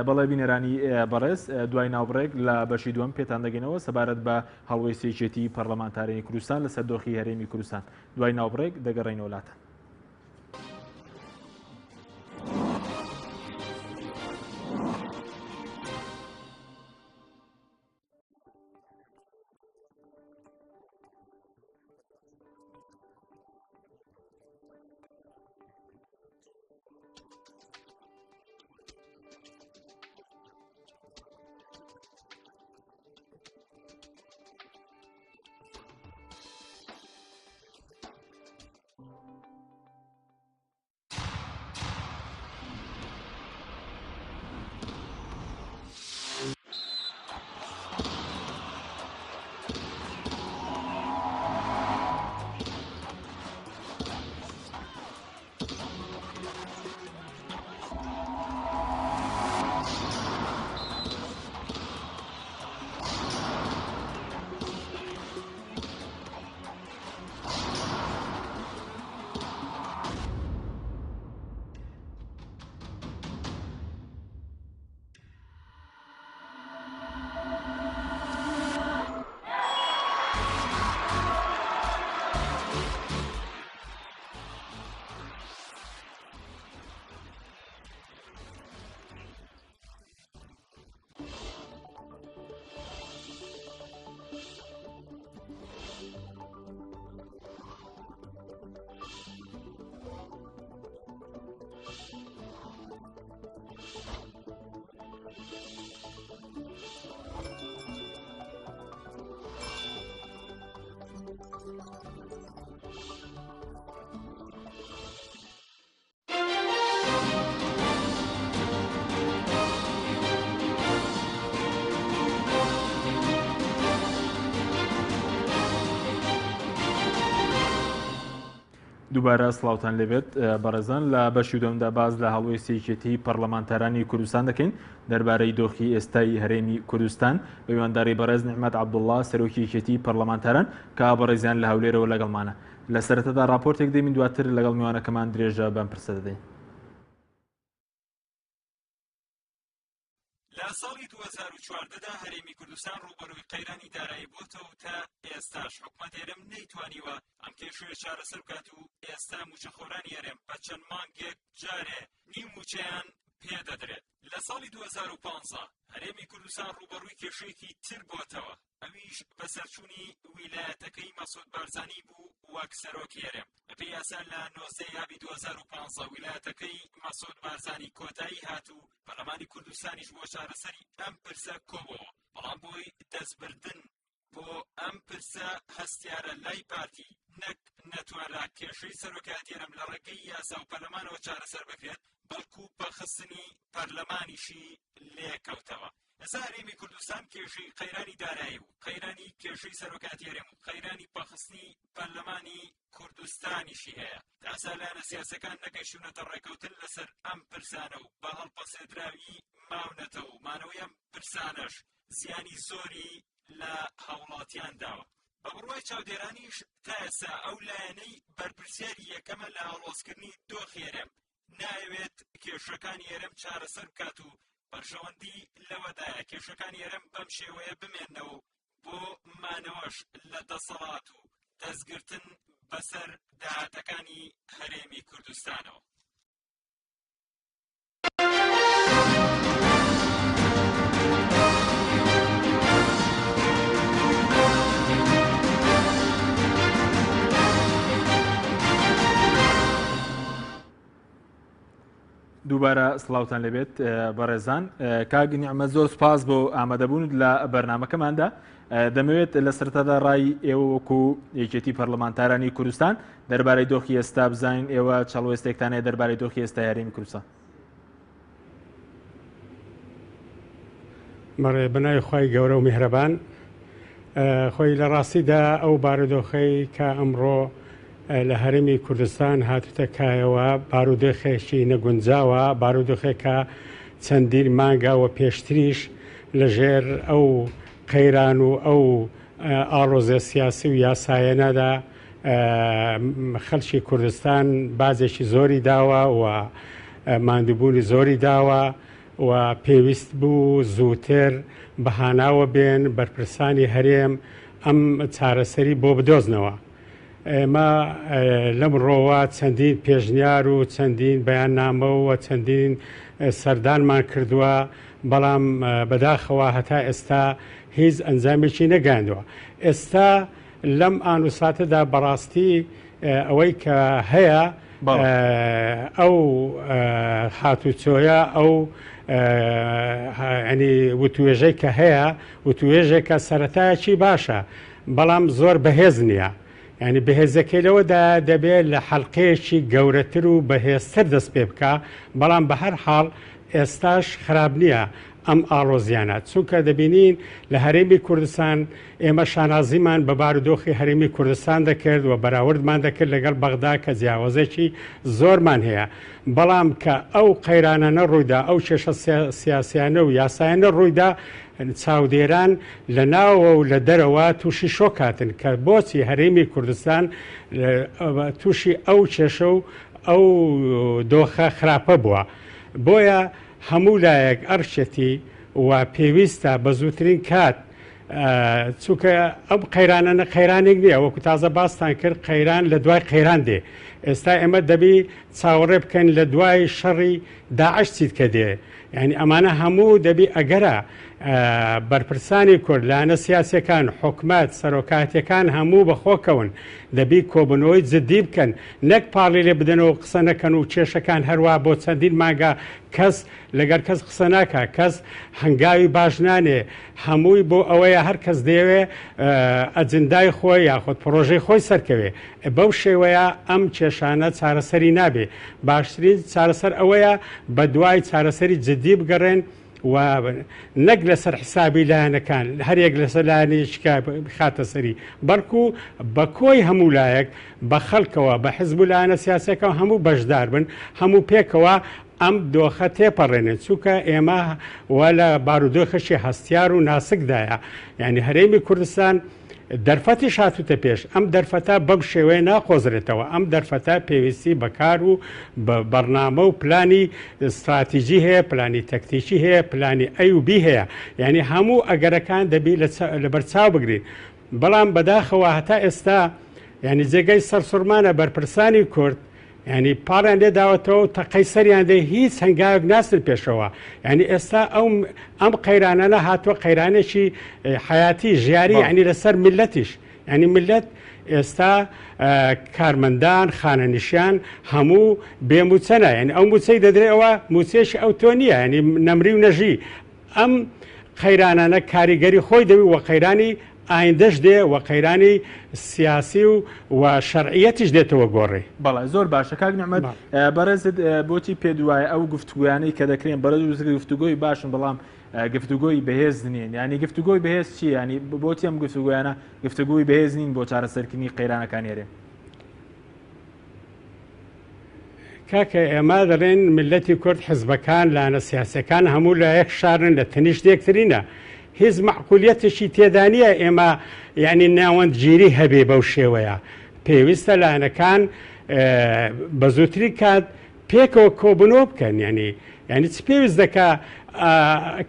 بەڵێ بینەرانی بەڕێز دوای ناوبڕێک لە بەشی دووەم پێتان دەگەینەوە سەبارەت بە هەڵوەی سێچێتی پەرلەمانتارانی کوردستان لەسەر دۆخی هەرێمی کوردستان. دوای ناوبڕێک دەگەڕێینەوە وڵاتە. دووبارە سڵاوتان لێبێت بەڕێزان لە بەشی دووەمدا باز لە هەڵوەی سێکێتی پەرلەمانتارانی کوردستان دەکەین دەربارەی دۆخی ئێستای هەرێمی کوردستان بە میوانداری بەڕێز نیحمەت عەبدوڵڵا سەرۆکی یەکێتی پەرلەمانتاران کە بەڕێزیان لە هەولێرەوە لەگەڵمانە. لە سەرەتادا راپۆرتێک دەمین دواتر لەگەڵ میوانەکەمان درێژە بەم پرسە دەدەین. لە ساڵی 2014دا هەرێمی کوردستان ڕوبەڕووی قەیرانی دارایی بووەتەوە تا ئێستاش حکومەت هێرم نەیتوانیوە ئەم کێشەیە چارەسەر بکات و ئێستا موچەخۆرانی هەرێم بە چەند مانگێک جارێ نیم موچەیان پێدەدرێت. لە ساڵی 2015 هەرێمی کوردستان ڕوبەڕووی کێشەیەکی تر بووەتەوە، ئەویش بەسەرچوونی ویلایەتەکەی مەسعود بارزانی بوو وەک سەرۆکی هەرێم. بەپێی یاسا لە 19 یابی 2015 ویلایەتەکەی مەسعود بارزانی کۆتایی هاتوو، پەرلەمانی کوردستانیش بۆ چارەسەری ئەم پرسە کۆبەوە. بەڵام بۆی دەستبردن بۆ ئەم پرسە هەستیارە لای پارتی نەک نەتوانرا کێشەی سەرۆکایەتی هەرێم لە ڕێگەی یاسا و پەرلەمانەوە چارەسەر بکرێت، بەڵکو بەخستنی پەرلەمانیشی لێکەوتەوە. ئێستا هەرێمی کوردستان کێشەی قەیرانی دارایی و قەیرانی کێشەی سەرۆکایەتی هەرێم و قەیرانی بەخستنی پەرلەمانی کوردستانیشی هەیە. تاسا لایەنە سیاسەکان نەگەیشتونەتە ڕێکەوتن لەسەر ئەم پرسانە و بە هەڵپەسێدراوی ماونەتەوە و مانەوەی ئەم پرسانەش زیانی زۆری لە هاوڵاتیان داوە. بە بڕوای چاودێرانیش تا ئێستا ئەو لایەنەی بەرپرسیاری یەکەمە لە هەڵوەسکردنی دۆخی هەرێم ناوێت کێشەکانی هەرێم چارەسەر بکات و بەرژەوەندی لەوەدایە کێشەکانی هەرێم بەم شێوەیە بمێننەوە بۆ مانەوەش لە دەسەڵات و دەستگرتن بەسەر داهاتەکانی هەرێمی کوردستانەوە. دووبارە سڵاوتان لەبێت بەڕێزان. کاک نیعمەت زۆر سوپاس بۆ ئامادەبوونت لە بەرنامەکەماندا. دەمەوێت لە سەرەتادا ڕای ئێوە وەکو یەکێتی پەرلەمانتارانی کوردستان دەربارەی دۆخی ئێستا بزانین ئێوە چاڵوێستێکتانەیە دەربارەی دۆخی ئێستای هەرێمی کوردستان. مەڕێ بەناوی خوای گەورە و میهرەبان، خۆی لە ڕاستیدا ئەو بارودۆخەی کە ئەمڕۆ لە هەرێمی کوردستان هاتوتە کایەوە بارودۆخێکی نەگونجاوە، بارودۆخێکە چەندین مانگە و پێشتریش لەژێر ئەو قەیران و ئەو ئاڵۆزە سیاسی و یاسایەنەدا خەڵکی کوردستان بازێکی زۆری داوە و ماندووبوونی زۆری داوە و پێویست بوو زووتر بەهاناوە بێن بەرپرسانی هەرێم ئەم چارەسەری بۆ بدۆزنەوە. ئێمە لەم ڕۆوە چەندین پێشنیار و چەندین بەیاننامە و چەندین سەردانمان کردووە، بەڵام بەداخەوە هەتا ئێستا هیچ ئەنجامێکی نەگەاندووە. ئێستا لەم ئانوساتەدا بەڕاستی ئەوەی کە هەیە ئەو هاتوچۆیە ئەو ینی وتوێژەی کە هەیە وتوێژێکە سەرەتایەکی باشە، بەڵام زۆر بەهێز نییە. ینی بەهێزەکەی لەوەدا دەبێت لە حەڵقەیەکی گەورەتر و بەهێزتر دەست پێ بکە، بەڵام بە هەر حاڵ ئێستاش خراپ نییە ئەم ئاڵۆزیانە، چونکە دەبینین لە هەرێمی کوردستان ئێمە شانازیمان بە بارودۆخی هەرێمی کوردستان دەکرد و بەراوردمان دەکرد لەگەڵ بەغدا کە جیاوازێکی زۆرمان هەیە، بەڵام کە ئەو قەیرانە ڕوویدا ئەو کێشە سیاسیانە و یاسایانە ڕوویدا چاودێران لە ناوە و لە دەرەوە تووشی شۆکاتن کە بۆچی هەرێمی کوردستان تووشی ئەو کێشە و ئەو دۆخە خراپە بووە. بۆیە هەموو لایەک ئەرشێتی و پێویستە بە زووترین کات، چونکە ئەم قەیرانە قەیرانێک نییە، وەکو تازە باستان کرد قەیران لە دوای قەیران دێ. ئێستا ئێمە دەبی چاوەڕێ بکەن لە دوای شەڕی داعش چیت کە دێ، یعنی ئەمانە هەموو دەبی ئەگەرە بەرپرسانی کورد لاەنە سیاسەکان حکومەت سەرۆکاتیەکان هەموو بەخۆکەون دەبی کۆبنەوەی جدی بکەن، نەک پاڵی لێ بدەنەوە قسە نەکەن و کێشەکان هەروە بۆ چەندین ماگە کەس لەگەر کەس قسە ناکە، کەس هەنگاوی باش نانێ، هەمووی بۆ ئەوەیە هەر کەس دەیەوێ ئەجندای خۆی یاخود پرۆژەی خۆی سەرکەوێ. بەو شێوەیە ئەم کێشانە چارەسەری نابێ. باشترین چارەسەر ئەوەیە بە دوای چارەسەری جدی بگەڕێن و نەک لەسەر حسابی لایەنەکان هەرێک لەسەر لایەنێکا بخاتە سەری بەڵکو بە کۆی هەموو لایەک بە خەڵکەوە بە حزب و لایەنە سیاسەکە هەموو بەشدار بن هەموو پێکەوە ئەم دۆخە تێپەڕێنێت چووکە ئێمە وە لە بارودۆخەشی هەستیار و ناسکدایە یعنی هەرێمی کوردستان دەرفەتی شاتوتە پێش ئەم دەرفەتە بەم شێوەیە ناقۆزرێتەوە ئەم دەرفەتە پێویستی بەکار و بەرنامە و پلانی استراتیژی هەیە پلانی تەکتیکی هەیە پلانی ئەیوبی هەیە یعنی هەموو ئەگەرەکان دەبی لە بەرچاو بگرین بەڵام بەداخەوە هەتا ئێستا یعنی جێگەی سەرسوورمانە بەرپرسانی کورد ینی پاڵیان لێ داوەتەوە تەقەی سەریان دێ هیچ هەنگاوێک ناستن پێشەوە ینی ئێستا ئەم قەیرانانە هاتووە قەیرانێکی حیاتی ژیاری ینی لەسەر میلەتیش ینی میلەت ئێستا کارمەندان خانەنیشیان هەموو بێموچەنە ینی ئەو موچەی دەدرێەوە موچێشی ئەو تۆ نییە ینی نەمری و نەژی ئەم قەیرانانە کاریگەری خۆی دەوی وە قەیرانی ئایندەش دێ و قەیرانی سیاسی و شەرعیەتیش دێتەوە گۆڕێ بەڵێ زۆر باشە کاک نەحمەد بەڕێزت بۆچی پێدوایە ئەو گفتوگویانەی کە دەکرێن بەڕێز گفتوگۆی باشن بەڵام گفتوگۆی بەهێز نین ینی گفتوگۆی بەهێز چی ینی بۆچی ئەم گفتوگویانە گفتوگوی بەهێز نین بۆ چارەسەرکردنی قەیرانەکان هێرێ کاکە ئێمە دەڵێن ملەتی کورد حزبەکان لایەنە سیاسەکان هەموو لە یەک شارن لە تەنیشت یەکترینە هیچ معقولیەتێکی تێدانیە ئێمە یعنی ناوەندگیری هەبێ بەو شێوەیە پێویستە لایەنەکان بە زووتری کات پێکەوە کۆبنەوە بکەن ینی چ پێویست دەکا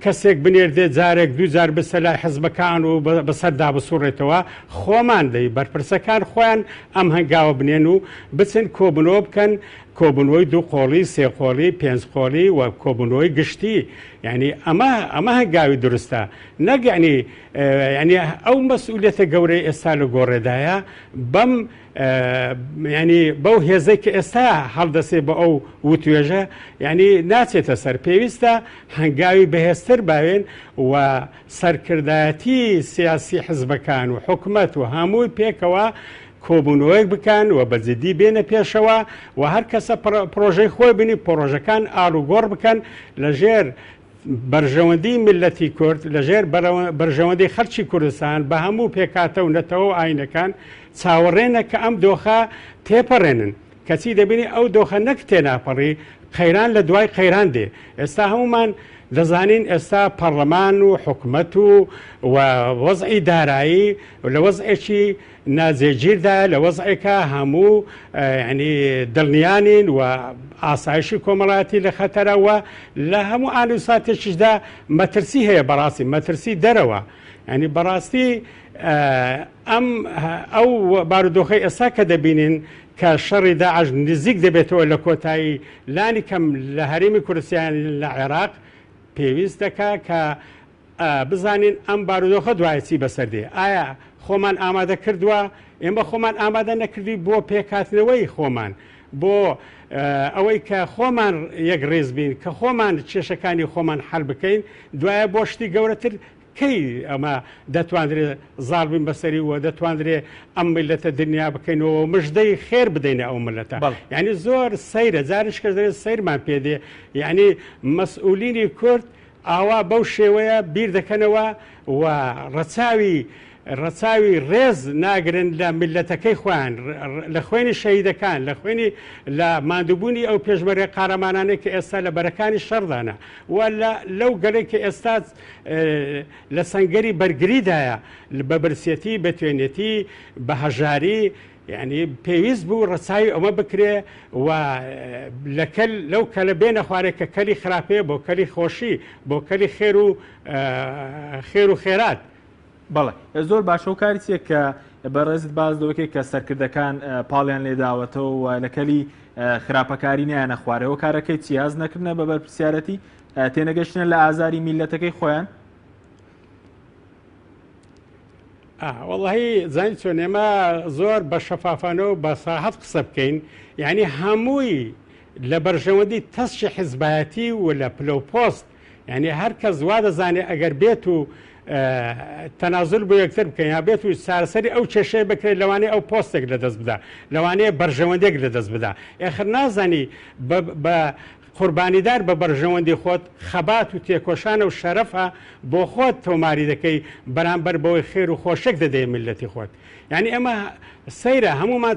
کەسێک بنێردێ جارێک دوو جار بسە لای حزبەکان و بەسەردا بسوڕێتەوە خۆمان دەی بەرپرسەکان خۆیان ئەم هەنگاوە بنێن و بچن کۆبنەوە بکەن کۆبنەوەی دوو قۆڵی سێ قۆڵی پێنج قۆڵی و کۆبنەوەی گشتی ینی ئەمە هەنگاوی دروستە نەک ینی ئەو مەسئولیەتە گەورەی ئێستا لە گۆڕێدایە بەم ینی بەو هێزەی کە ئێستا هەڵدەسێ بە ئەو وتوێژە ینی ناچێتە سەر پێویستە هەنگاوی بەهێزتر باوێن و سەرکردایەتی سیاسی حزبەکان و حکومەت و هەمووی پێکەوە کۆبوونەوەیەک بکەن و بەجددی بێنە پێشەوە و هەر کەسە پرۆژەی خۆی بینی پرۆژەکان ئاڵوگۆڕ بکەن لەژێر بەرژەوەندی ملەتی کورد لەژێر بەرژەوەندی خەڵکی کوردستان بە هەموو پێکاتە و نەتەوە ئاینەکان چاوەڕێنە کە ئەم دۆخە تێپەڕێنن کەچی دەبینی ئەو دۆخە نەک تێناپەڕی قەیران لە دوای قەیران دێ ئێستا هەمومان دەزانین ئێستا پەرلەمان و حکومەت و وەزعی دارایی لە وەزعێکی ناجێگیردا لە وەزعێکە هەموو ینی دڵنیانین و ئاسایشی کۆمەڵایەتی لە خەتەرەوە لە هەموو ئالوساتێکیشدا مەترسی هەیە بەڕاستی مەترسی دەرەوە ینی بەڕاستی ئەو بارودۆخەی ئێستا کە دەبینین کە شەڕی داعش نزیک دەبێتەوە لە کۆتایی لانی کەم لە هەرێمی کوردستان لە عێراق پێویست دەکا کە بزانین ئەم بارودۆخە دوایەتی بەسەردێ ئایا خۆمان ئامادە کردووە ئێمە خۆمان ئامادە نەکردی بۆ پێکاتنەوەی خۆمان بۆ ئەوەی کە خۆمان یەک ڕێز بین کە خۆمان کێشەکانی خۆمان حەل بکەین دوایە بۆ شتی گەورەتر کەی ئەمە دەتوانرێت زاڵبین بەسەری وە دەتوانرێت ئەم ملەتە دنیا بکەینەوە مژدەی خێر بدەینە ئەو ملەتە یعنی زۆر سەیرە جارش کە دەرێت سەیرمان پێدێ یعنی مەسئولینی کورد ئاوا بەو شێوەیە بیر دەکەنەوە و ڕەچاوی ڕێز ناگرن لە ملەتەکەی خۆیان لە خوێنی شەهیدەکان لە خوێنی لە ماندووبوونی ئەو پێشمەرێ قارەمانانەی کە ئێستا لە بەرەکانی شەڕدانە و لەو گەلەی کە ئێستا لە سەنگەری بەرگریدایە بە برسێتی بە توێنێتی بە هەژاری یعنی پێویست بوو ڕەچاوی ئەمە بکرێ و لەو کەلە بێنە خوارێک کە کەلی خراپێ بۆ کەلی خۆشی بۆ کەلی خێر و خێرات بەڵێ زۆر باشە و کاری چیە کە بەڕێزت باز دەوەکەی کە سەرکردەکان پاڵیان لێداوەتەوە و لەکەلی خراپەکاری نیانە خوارەوە کارەکەی چیاز نەکردنە بە بەرپرسیارەتی تێنەگەشتنە لە ئازاری میلەتەکەی خۆیان وەڵی زانی چۆن ئێمە زۆر بە شەفافانەوە بە ساحەت قسە بکەین یعنی هەمووی لە بەرژەوەندی تەسشی حیزبایەتی و لە پلۆپۆست یعنی هەر کەس وا دەزانێت ئەگەر بێت و تەنازل بۆ یەکتر بکەین یا بێت و سارسەری ئەو کێشەیە بکرێت لەوانەیە ئەو پۆستێک لەدەست بدا لەوانەیە بەرژەوەندێک لەدەست بدا ئێخر نازانی بە قوربانیدار بە بەرژەوەندی خۆت خەبات و تێکۆشانە و شەرەفە بۆ خۆت تۆماری دەکەی بەرامبەر بەوەی خێر و خۆشک دەدەی ملەتی خۆت. یعنی ئەمە سەیرە هەمومان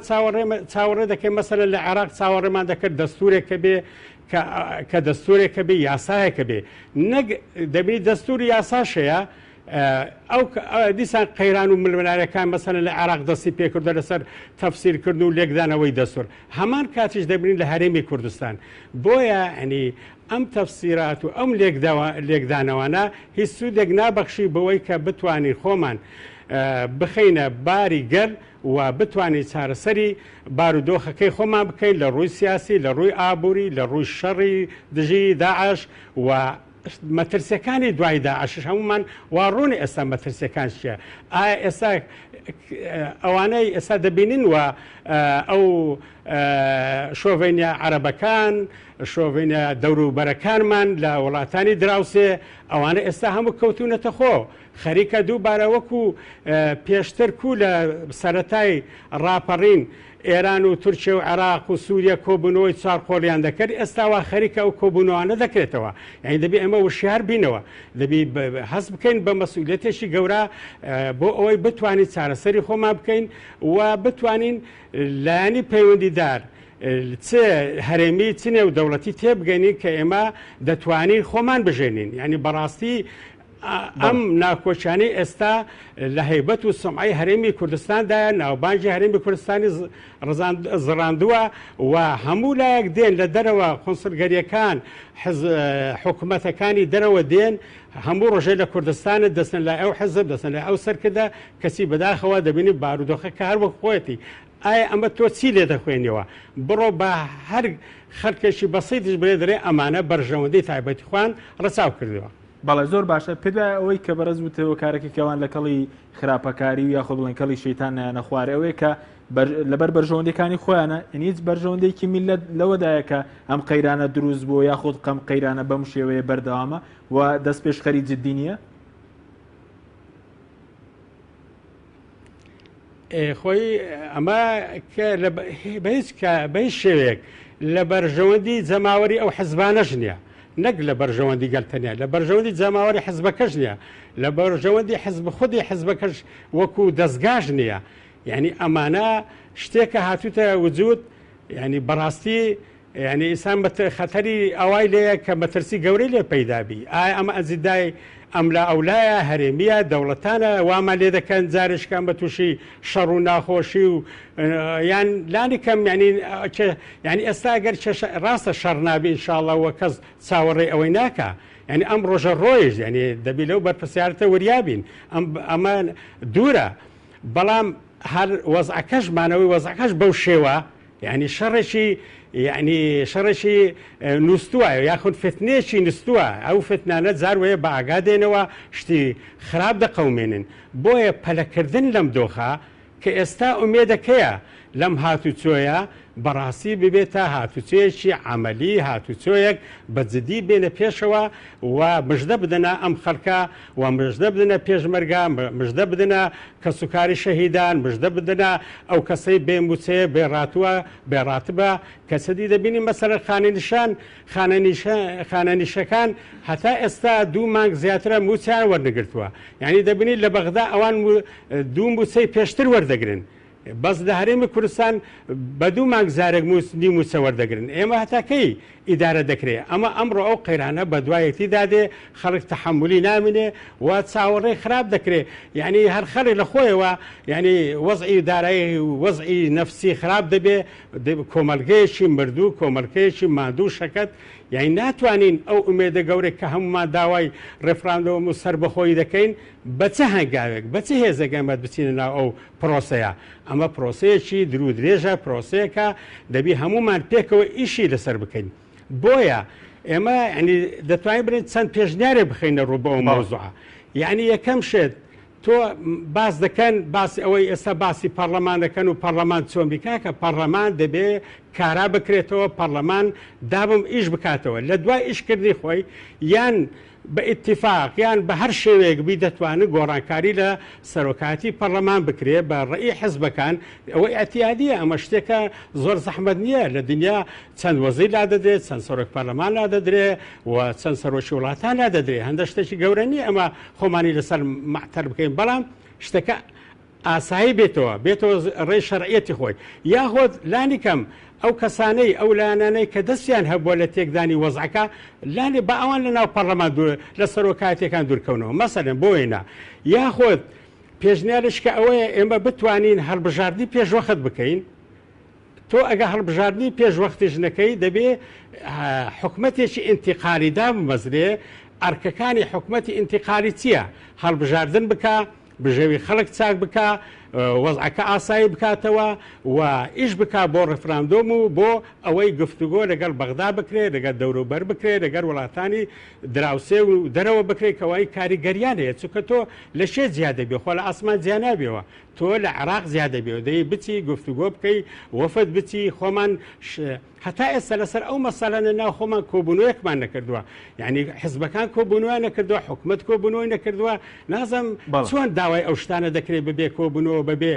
چاوەڕێ دەکەین مەسەلەن لە عێراق چاوەڕێمان دەکرد دەستورێکە بێ کە دەستورێکە بێ یاسایەکە بێ نەک دەبێت دەستوری یاساشەیە ئەو دیسان قەیران و ململارەکان مەسەلەن لە عێراق دەستی پێکردە لەسەر تەفسیرکردن و لێکدانەوەی دەستور هەمان کاتیش دەبین لە هەرێمی کوردستان بۆیە ئەنی ئەم تەفسیرات و ئەم لێکدانەوەانە هیچ سوودێک نابەخشی بەوەی کە بتوانین خۆمان بخینە باری گەل و بتوانین چارەسەری بارودۆخەکەی خۆمان بکەین لە ڕووی سیاسی لە ڕووی ئابووری لە ڕووی شەڕی دژی داعش و مەترسیەکانی دوای داعشش هەمومان وا ڕوونی ئێستا مەترسیەکان چیە ئایا ئێستا ئەوانەی ئێستا دەبینین و ئەو شۆڤینە عەرەبەکان شۆڤینە دەوروبەرەکانمان لە وڵاتانی دراوسێ ئەوانە ئێستا هەموو کەوتونەتە خۆ خەریکە دووبارە وەکو پێشتر کو لە سەرەتای ڕاپەڕین ئێران و تورکیا و عێراق و سووریا کۆبوونەوەی چوار قۆڵیان دەکرد ئێستاوا خەریکە ئەو کۆبوونەوەانە دەکرێتەوە یعنی دەبێ ئەمە وشیار بینەوە دەبی هەست بکەین بە مەسئولیەتێکی گەورە بۆ ئەوەی بتوانین چارەسەری خۆمان بکەین و بتوانین لایەنی پەیوەندیدار چ هەرێمی چ نێو دەوڵەتی تێبگەنین کە ئێمە دەتوانین خۆمان بژێنین یعنی بەڕاستی ئەم ناکۆچانی ئێستا لە هەیبەت و سمعی هەرێمی کوردستاندایە ناوبانجی هەرێمی کوردستانی زڕاندووە و هەموو لایەک دێن لە دەرەوە قۆنسڵگەریەکان حکوومەتەکانی دەرەوە دێن هەموو ڕۆژێ لە کوردستانە دەستن لای ئەو حزب دەستن لای ئەو سەرکردە کەسی بەداخەوە دەبینی بارودۆخە کە هەر وەک خۆەتی ئایا ئەمە تۆ چی لێ دەخوێنیەوە بڕۆ بە هەر خەڵکێکی بەسیتیش بێ دەرێ ئەمانە بەرژەوەندەی تایبەتی خوان ڕەچاو کردەوە. بەڵێ زۆر باشە پێدا ئەوەی کە بەرز بووتەوە کارێکێکەوان لە کەڵی خراپەکاری و یاخۆ بڵێن کەڵی شەیتان نەخوارێ ئەوەیە کە لەبەر بەرژەوەندەکانی خۆیانە هیچ بەرژەوەندێکی میلەت لەوەدایە کە ئەم قەیرانە دروست بوو یاخود قەم قەیرانە بەم شێوەیە بەردەوامە و دەست پێشخەری جددی نییە خۆی ئەمە بە هیچ شێوەیەک لە بەرژەوەندی جەماوەری ئەو حزبانەش نییە نەک لە بەرژەوەندی گەلتەنیە لە بەرژەوەندی جەماوەری حزبەکەش نییە لە بەرژەوەندی حزب خودی حزبەکەش وەکو دەستگاش نییە یعنی ئەمانە شتێکە هاتوتە وجود ینی بەڕاستی ینی ئینسان خەتەری ئەوای لەیە کە مەترسی گەورەی لێ پەیدابی ئایا ئەمە ئەزیدای ئەم لە ئەولایە هەرێمیە دەوڵەتانە وامان لێ دەکەن جارشکان بە تووشی شەڕ و ناخۆشی و یان لانی کەم ینی ئێستا ئەگەر ڕاستە شەڕ نابی ئینشاءڵڵا وە کەس چاوەڕێ ئەوەی ناکە ینی ئەم ڕۆژە ڕۆیش ینی دەبی لەو بەرپرسیارەتە وریابین ئەمە دوورە بەڵام هەر وەزعەکەشمانەوەی وەزعەکەش بەو شێوە ینی شەڕێکی نووسووە یاخود فتنێکی نووسووە ئەو فتنانە جاروەیە بە ئاگا دێنەوە شتی خراپ دەقەومێنن بۆیە پەلەکردن لەم دۆخە کە ئێستا ئومێدەکەیە لەم هاتوچۆیە بەڕاستی ببێتە هاتوچۆیەکی عملی هاتوچۆیەک بەجددی بێنە پێشەوە و مژدە بدەنە ئەم خەڵکە و مژدە بدنە پێشمەرگە مژدە بدنە کەسوکاری شەهیدان مژدە بدنە ئەو کەسەی بێموچەیە بێڕاتوە بێڕاتبە کەسەدی دەبینی مەسەر خانەنیشەکان هەتا ئێستا 2 مانگ زیاترە موچیان وەرنەگرتووە یعنی دەبینی لە بەغدا ئەوان 2 موچەی پێشتر وەردەگرن بەس لە هەرێمی کوردستان بە 2 مانگ زارێک موچە وەردەگرن ئێمە هەتاکەی ئیدارە دەکرێت ئەمە ئەمڕۆ ئەو قەیرانە بە دوایەتی دادێ خەڵک تەحملی نامێنێ و چاوەڕێی خراپ دەکرێت یعنی هەر خەڵک لە خۆیەوە یعنی وەزعی دارایی وەزعی نەفسی خراپ دەبێ کۆمەلگەیەکی مردوو کۆمەلگەیەکی ماندوو شەکەت یعنی ناتوانین ئەو ئومێدە گەورەی کە هەمومان داوای ڕێفراندەوە و سەربەخۆی دەکەین بە چه هەنگاوێک بە چه هێزەگەمەت بچینە ناو ئەو پرۆسەیە ئەمە پرۆسەیەکی درو درێژە پرۆسەیەکە دەبی هەمومان پێکەوە ئیشی لەسەر بکەین بۆیە ئێمە ینی دەتوانین برین چەند پێشنیارێ بخینە ڕوو بە ئەو مەوزوعە یعنی یەکەم شێت تۆ باس دەکەن باسی ئەوەی ئێستا باسی پەرلەمان دەکەن و پەرلەمان چۆن بیکا کە پەرلەمان دەبێ کارا بکرێتەوە پەرلەمان دابم ئیش بکاتەوە لە دوای ئیشکردنی خۆی یان بە ئیتیفاق یان بە هەر شێوەیەک بی دەتوانن گۆڕانکاری لە سەرۆکاتی پەرلەمان بکرێ بە ڕێی حزبەکان ئەوەی ئەتیادیە ئەمە شتێکە زۆر زەحمەت نییە لە دنیا چەند وەزیر لا دەدرێت چەند سەرۆک پەرلەمان لا دەدرێ و چەند سەرۆکی وڵاتان لا دەدرێ هەندە شتێکی گەورە نیە ئەمە خۆمانی لەسەر معتەر بکەین بەڵام شتەکە ئاسایی بێتەوە ڕێ شەرعیەتی خۆی یاخۆت لانی کەم ئەو کەسانەی ئەو لایەنانەی کە دەستیان هەبووە لە تێکدانی وەزعەکە لانی بە ئەوان لە ناو پەرلەمان لە سەرۆکاتیەکان دوورکەونەوە مەسەلەن بۆ وێنە یاخۆت پێشنیارش کە ئەوەیە ئێمە بتوانین هەڵبژاردننی پێشوەخت بکەین تۆ ئەگە هەڵبژاردننی پێشوەختیش نەکەی دەبێ حکومەتێکی ئینتیقالی دامەزرێ ئەرکەکانی حکومەتی ئینتیقالی چییە هەڵبژاردن بکە بژێوی خەڵک چاک بکە وەزعەکە ئاسایی بکاتەوە و ئیش بک بۆ ڕفراندۆم و بۆ ئەوەی گفتوگۆ لەگەڵ بەغدا بکرێت لەگەڵ دەوروبەر بکرێت لەگەر وڵاتانی دراوسێ و دەرەوە بکرێت کەوای کاریگەریان هەیە چونکە تۆ لە شێ زیادە بێ خۆ لە ئاسمان زیانابێەوە تۆ لە عراق زیادە بێ دەی بچی گفتوگۆ بکەی وەفت بچی خۆمان هەتا ئێستا لەسەر ئەو مەسەلانە ناو خۆمان کۆبوونەوەیەکمان نەکردووە یعنی حزبەکان کۆبوونەوە نەکردووە حکومت کۆبوونەوەی نەکردووە نازم چۆن داوای ئەو شتانە دەکرێت ببێ کۆبوونەوە بەبێ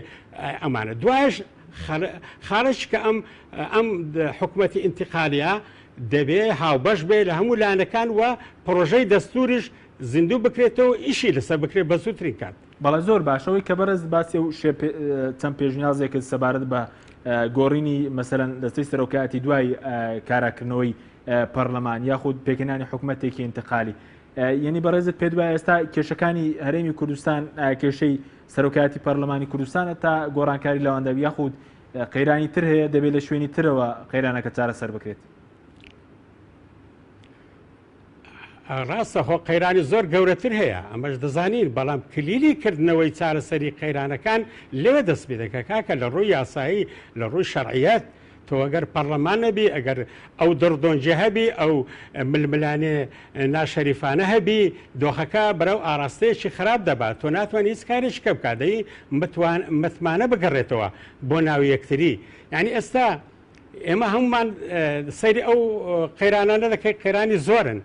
ئەمانە دوایش خارج کە ئەم حکومەتی ئینتیقالیە دەبێ هاوبەش بێ لە هەموو لایەنەکان و پرۆژەی دەستوریش زیندوو بکرێتەوە ئیشی لەسەر بکرێت بە زووترین کات بەڵێ زۆر باشەوەی کە بەرز باسی و چەند پێشنیازێکت سەبارەت بە گۆڕینی مەسەرەن دەستەی سەرۆکایەتی دوای کاراکردنەوەی پەرلەمان یاخود پێکەنانی حکومەتێکی ئینتیقالی یعنی بەڕێزت پێ دوای ئێستا کێشەکانی هەرێمی کوردستان کێشەی سەرۆکایەتی پەرلەمانی کوردستانە تا گۆڕانکاری لەوەندەوی یاخود قەیرانی تر هەیە دەبێت لە شوێنی ترەوە قەیرانەکە چارەسەر بکرێت ڕاستە خۆ قەیرانی زۆر گەورەتر هەیە ئەمەش دەزانین بەڵام کلیلی کردنەوەی چارەسەری قەیرانەکان لێوە دەست پێ دەکە کاکە لە ڕووی یاسایی لە ڕووی شەرعیەت تۆ ئەگەر پەرلەمان نەبی ئەگەر ئەو دڕدۆنجە هەبی ئەو ململانێ ناشەریفانە هەبی دۆخەکە بەرەو ئاراستەیەکی خراپ دەبات تۆ ناتوانانی هیچ کارێککە بکدەی متمانە بگەڕێتەوە بۆ ناوی یەکتری یعنی ئێستا ئێمە هەمومان سەیری ئەو قەیرانانە دەکەی قەیرانی زۆرن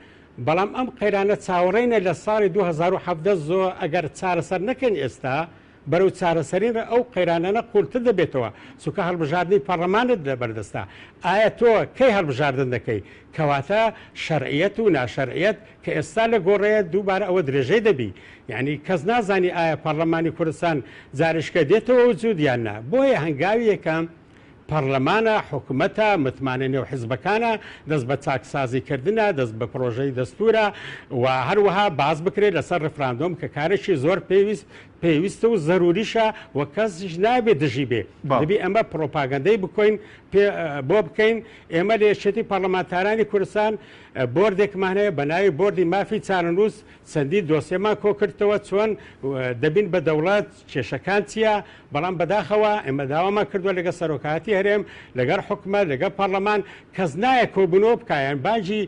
بەڵام ئەم قەیرانە چاوەڕێنە لە ساڵی 2017 زۆر ئەگەر چارەسەر نەکەن ئێستا بەرەو چارەسەرینە ئەو قەیرانانە قورتتر دەبێتەوە چونکە هەڵبژاردننی پەرلەمانت بەردەستا ئایا تۆ کەی هەڵبژاردن دەکەی کەواتە شەرعیەت و ناشەرعیەت کە ئێستا لە گۆڕەیە دووبارە ئەوە درێژەی دەبی یعنی کەس نازانی ئایا پەرلەمانی کوردستان زارشکە دێتەوە وجود یاننا بۆیە هەنگاوی یەکەم پەرلەمانە حکوومەتە متمانە نێو حیزبەکانە دەست بە چاکسازیکردنە دەست بە پرۆژەی دەستورە و هەروەها باز بکرێت لەسەر ڕفراندۆم کە کارێکی زۆر پێویستە و زەروریشە و کەسیش نابێت دژی بێ دەبی ئەمە پرۆپاگەندەی بکۆین بۆ بکەین ئێمە لە یەکێتی پەرلەمانتارانی کوردستان بۆردێکمان هەیە بە ناوی بۆردی مافی چارەنووس چەندی دۆسیەمان کۆکردەوە چۆن دەبین بە دەوڵات کێشەکان چییە بەڵام بەداخەوە ئێمە داوامان کردووە لەگە سەرۆکاتی هەرێم لەگەر حکومەت لەگە پەرلەمان کەس نایە کۆبوونەوە بکایان باجی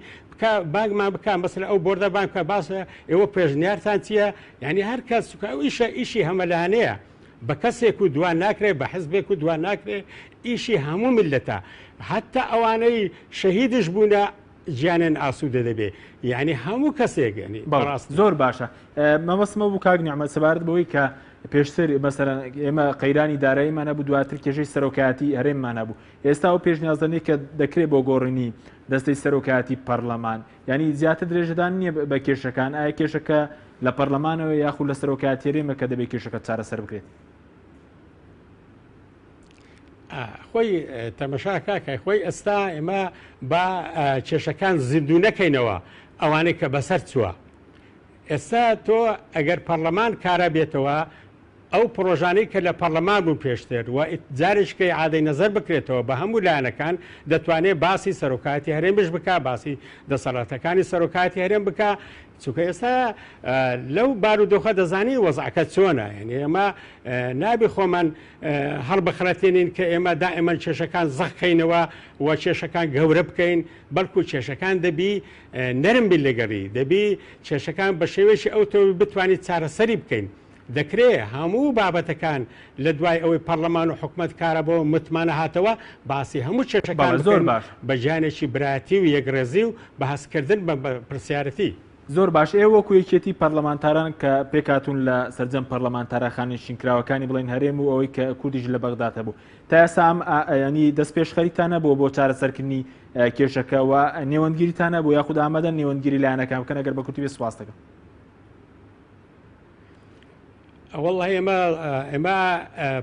باگمان بکە مەسەلا ئەو بۆردە بانکە باسە ئێوە پێشنیارتان چییە یعنی هەر کەس ئەو ئیشی هەمەلانەیە بە کەسێک و دوان ناکرێت بە حزبێک و دوان ناکرێت ئیشی هەموو ملەتە حتا ئەوانەی شەهیدش بوونە گیانیان ئاسوودە دەبێ یعنی هەموو کەسێک بەڕاست زۆر باشە مەمەسمە بوو کاک نیعمەت سەبارەت بەوەی کە پێشتر مەسەرەن ئێمە قەیرانی داراییمانە بوو دواتر کێشەی سەرۆکایەتی هەرێممانە بوو ئێستا و پێشنیازدەنی کە دەکرێت بۆ گۆڕینی دەستەی سەرۆکایەتی پەرلەمان ینی زیاتر درێژەدان نییە بە کێشەکان ئایا کێشەکە لە پەرلەمانەوە یاخود لە سەرۆکایەتی هەرێمە کە دەبێت کێشەکە چارەسەر بکرێت خۆی تەمەشا کاکە خۆی ئێستا ئێمە بە کێشەکان زیندوو نەکەینەوە ئەوانەی کە بەسەر چووە ئێستا تۆ ئەگەر پەرلەمان کارە بێتەوە ئەو پرۆژانەی کە لە پەرلەمان بوو پێشتر و جارێککەی عادەی نەزەر بکرێتەوە بە هەموو لایەنەکان دەتوانێت باسی سەرۆکاتی هەرێمش بکە باسی دەسەڵاتەکانی سەرۆکاتی هەرێم بکە چونکە ئێستا لەو بارودۆخە دەزانی وەزعەکە چۆنە یعنی ئێمە نابی خۆمان هەڵبخرەتێنین کە ئێمە دائیمەن کێشەکان زەخکەینەوە و کێشەکان گەورە بکەین بەڵکو کێشەکان دەبی نەرم بی لەگەڕی دەبی کێشەکان بە شێوێکی ئەوتەوەی بتوانیت چارەسەری بکەین دەکرێت هەموو بابەتەکان لە دوای ئەوەی پەرلەمان و حکومت کارە بۆ متمانە هاتەوە باسی هەموو کێشەکان زۆر باش بە جانێکی براتی و یەکڕێزی و بەهەسکردن بە پرسیارەتی زۆر باش ئێوە وەکو یەکێتی پەرلەمانتاران کە پێکاتون لە سەرجەم پەرلەمانتارەخانی شینکراوەکانی بڵین هەرێم و ئەوەی کە کوردیش لە بەغداد هەبوو تا ئێستا ینی دەست پێشخەریتانە بۆ چارەسەرکردنی کێشەکە و نێوەندگیریتانە بۆ یاخود ئامادە نێوەندگیری لایەنەکان بکەن ئەگەر بە کورتی بێ سوپاس دەکەم. والله ئێمە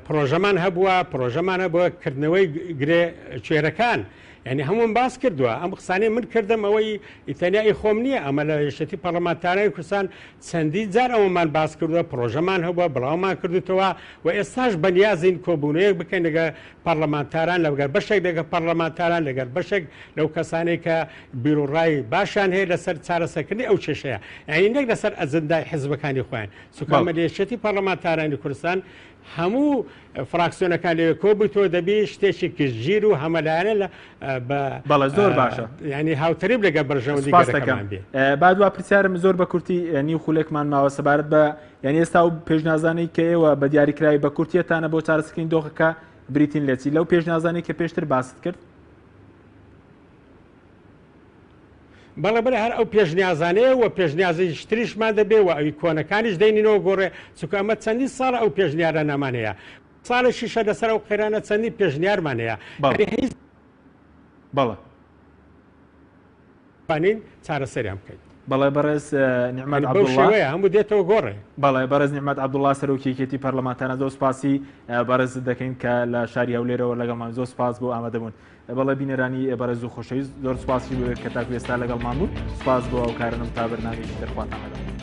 پرۆژەمان هەبووە پرۆژەمانە بۆ کردنەوەی گرێ کوێرەکان ینی هەمووم باس کردووە ئەم قسانەی من کردم ئەوەی ئیتەنیایی خۆم نییە ئەمە لە یەشەتی پەرلەمانتارانی کوردستان چەندی جار ئەوەمان باس کردووە پرۆژەمان هەبووە بڵاومان کردوتەوە و ئێستاش بەنیازین کۆبوونەیەک بکەین لەگە پەرلەمانتاران لەگەر بەشێک لەگە پەرلەمانتاران لەگەر بەشێک لەو کەسانەی کە بیرۆڕای باشان هەیە لەسەر چارەسەرکردنی ئەو کێشەیە یعنی نەک لەسەر ئەجەندای حیزبەکانی خۆیان سوکامە لە یەشەتی پەرلەمانتارانی کوردستان هەموو فراکسیۆنەکان لێ کۆبوویتەوە دەبی شتێکی گشتگیر و هەمەلایەنە لە بەڵێ زۆر باشە ینی هاوتەریب لەگە بەرژەوەندیگەکەمان بێ بادوا پرسیارم زۆر بە کورتی ینی خولێکمان ماوە سەبارەت بە ینی ئێستا و پێشنازانەی کە ئێوە بە دیاریکراوی بە کورتیەتانە بۆ چارەسەرکردنی دۆخەکە بریتین لێچی لەو پێشنازانەی کە پێشتر باست کرد بەڵێ بەرە هەر ئەو پێشنیازانەیە و پێشنیازی شتریشمان دەبێ و ئەوی کۆنەکانیش دەینینەوە گۆڕێ چونکە ئەمە چەندی ساڵە ئەو پێشنیارە نەمانەیە ساڵە شیشە لەسەر ئەو قەیرانە چەندی پێشنیارمانەیە بەڵێ بانین چارەسەریان بکەیت بەڵێ بەڕێز نیعمەت عەبدوڵڵا هەموو دێتەوە گۆڕێ بەڵێ بەڕێز نیعمەت عەبدوڵڵا سەرۆکی یەکێتی پەرلەمانتاران زۆر سوپاسی بەڕێز دەکەین کە لە شاری هەولێرەوە لەگەڵمان زۆر سوپاس بۆ ئامادەبوون بەڵێ بینەرانی بەڕێز و خۆشەویست زۆر سوپاسی کە تاکو ئێستا لەگەڵمان بوو سوپاس بۆ ئەو کارنم تا بەرنامەیەکی دەرخواتان لەگەڵ